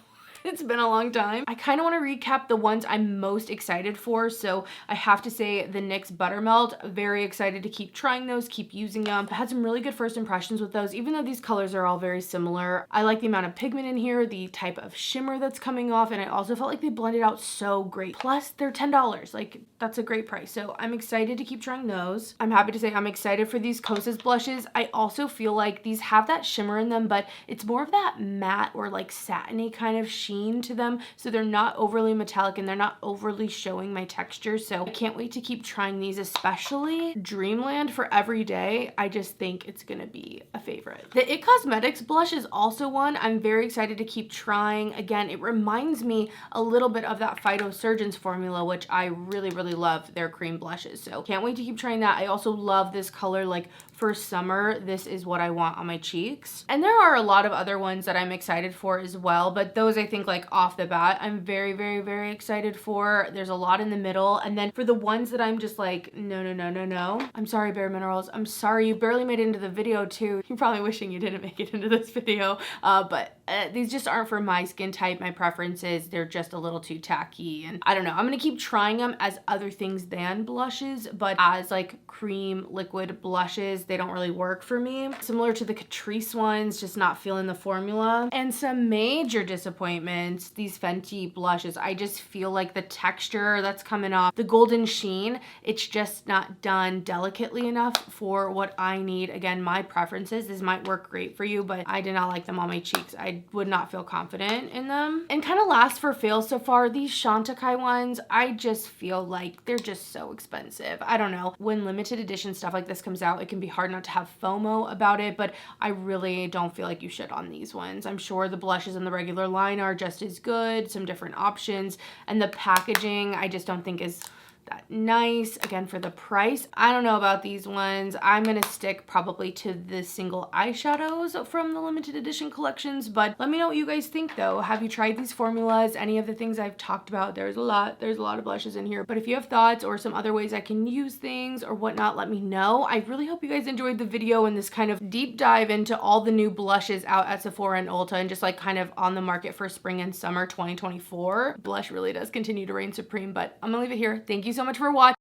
It's been a long time. I kind of want to recap the ones I'm most excited for. So I have to say the NYX Buttermelt, very excited to keep trying those, keep using them. I had some really good first impressions with those, even though these colors are all very similar. I like the amount of pigment in here, the type of shimmer that's coming off, and I also felt like they blended out so great. Plus they're $10. Like, that's a great price. So I'm excited to keep trying those. I'm happy to say I'm excited for these Kosas blushes. I also feel like these have that shimmer in them, but it's more of that matte or like satiny kind of sheen to them. So they're not overly metallic and they're not overly showing my texture. So I can't wait to keep trying these, especially Dreamland for every day. I just think it's gonna be a favorite. The It Cosmetics blush is also one I'm very excited to keep trying. Again, it reminds me a little bit of that Phytosurgeons formula, which I really, really love their cream blushes. So can't wait to keep trying that. I also love this color, like for summer, this is what I want on my cheeks. And there are a lot of other ones that I'm excited for as well, but those I think like off the bat, I'm very, very, very excited for. There's a lot in the middle. And then for the ones that I'm just like, no, no, no, no, no. I'm sorry, Bare Minerals. I'm sorry you barely made it into the video too. You're probably wishing you didn't make it into this video, but these just aren't for my skin type, my preferences. They're just a little too tacky. And I don't know, I'm gonna keep trying them as other things than blushes, but as like cream liquid blushes, they don't really work for me. Similar to the Catrice ones, just not feeling the formula. And some major disappointments, these Fenty blushes. I just feel like the texture that's coming off, the golden sheen, it's just not done delicately enough for what I need. Again, my preferences, this might work great for you, but I did not like them on my cheeks. I would not feel confident in them. And kind of last for fails so far, these Chantecaille ones, I just feel like they're just so expensive. I don't know. When limited edition stuff like this comes out, it can be hard not to have FOMO about it, but I really don't feel like you should on these ones. I'm sure the blushes in the regular line are just as good, some different options, and the packaging I just don't think is that nice. Again, for the price, I don't know about these ones. I'm gonna stick probably to the single eyeshadows from the limited edition collections, but let me know what you guys think though. Have you tried these formulas? Any of the things I've talked about? There's a lot of blushes in here, but if you have thoughts or some other ways I can use things or whatnot, let me know. I really hope you guys enjoyed the video and this kind of deep dive into all the new blushes out at Sephora and Ulta and just like kind of on the market for spring and summer 2024. Blush really does continue to reign supreme, but I'm gonna leave it here. Thank you so much for watching.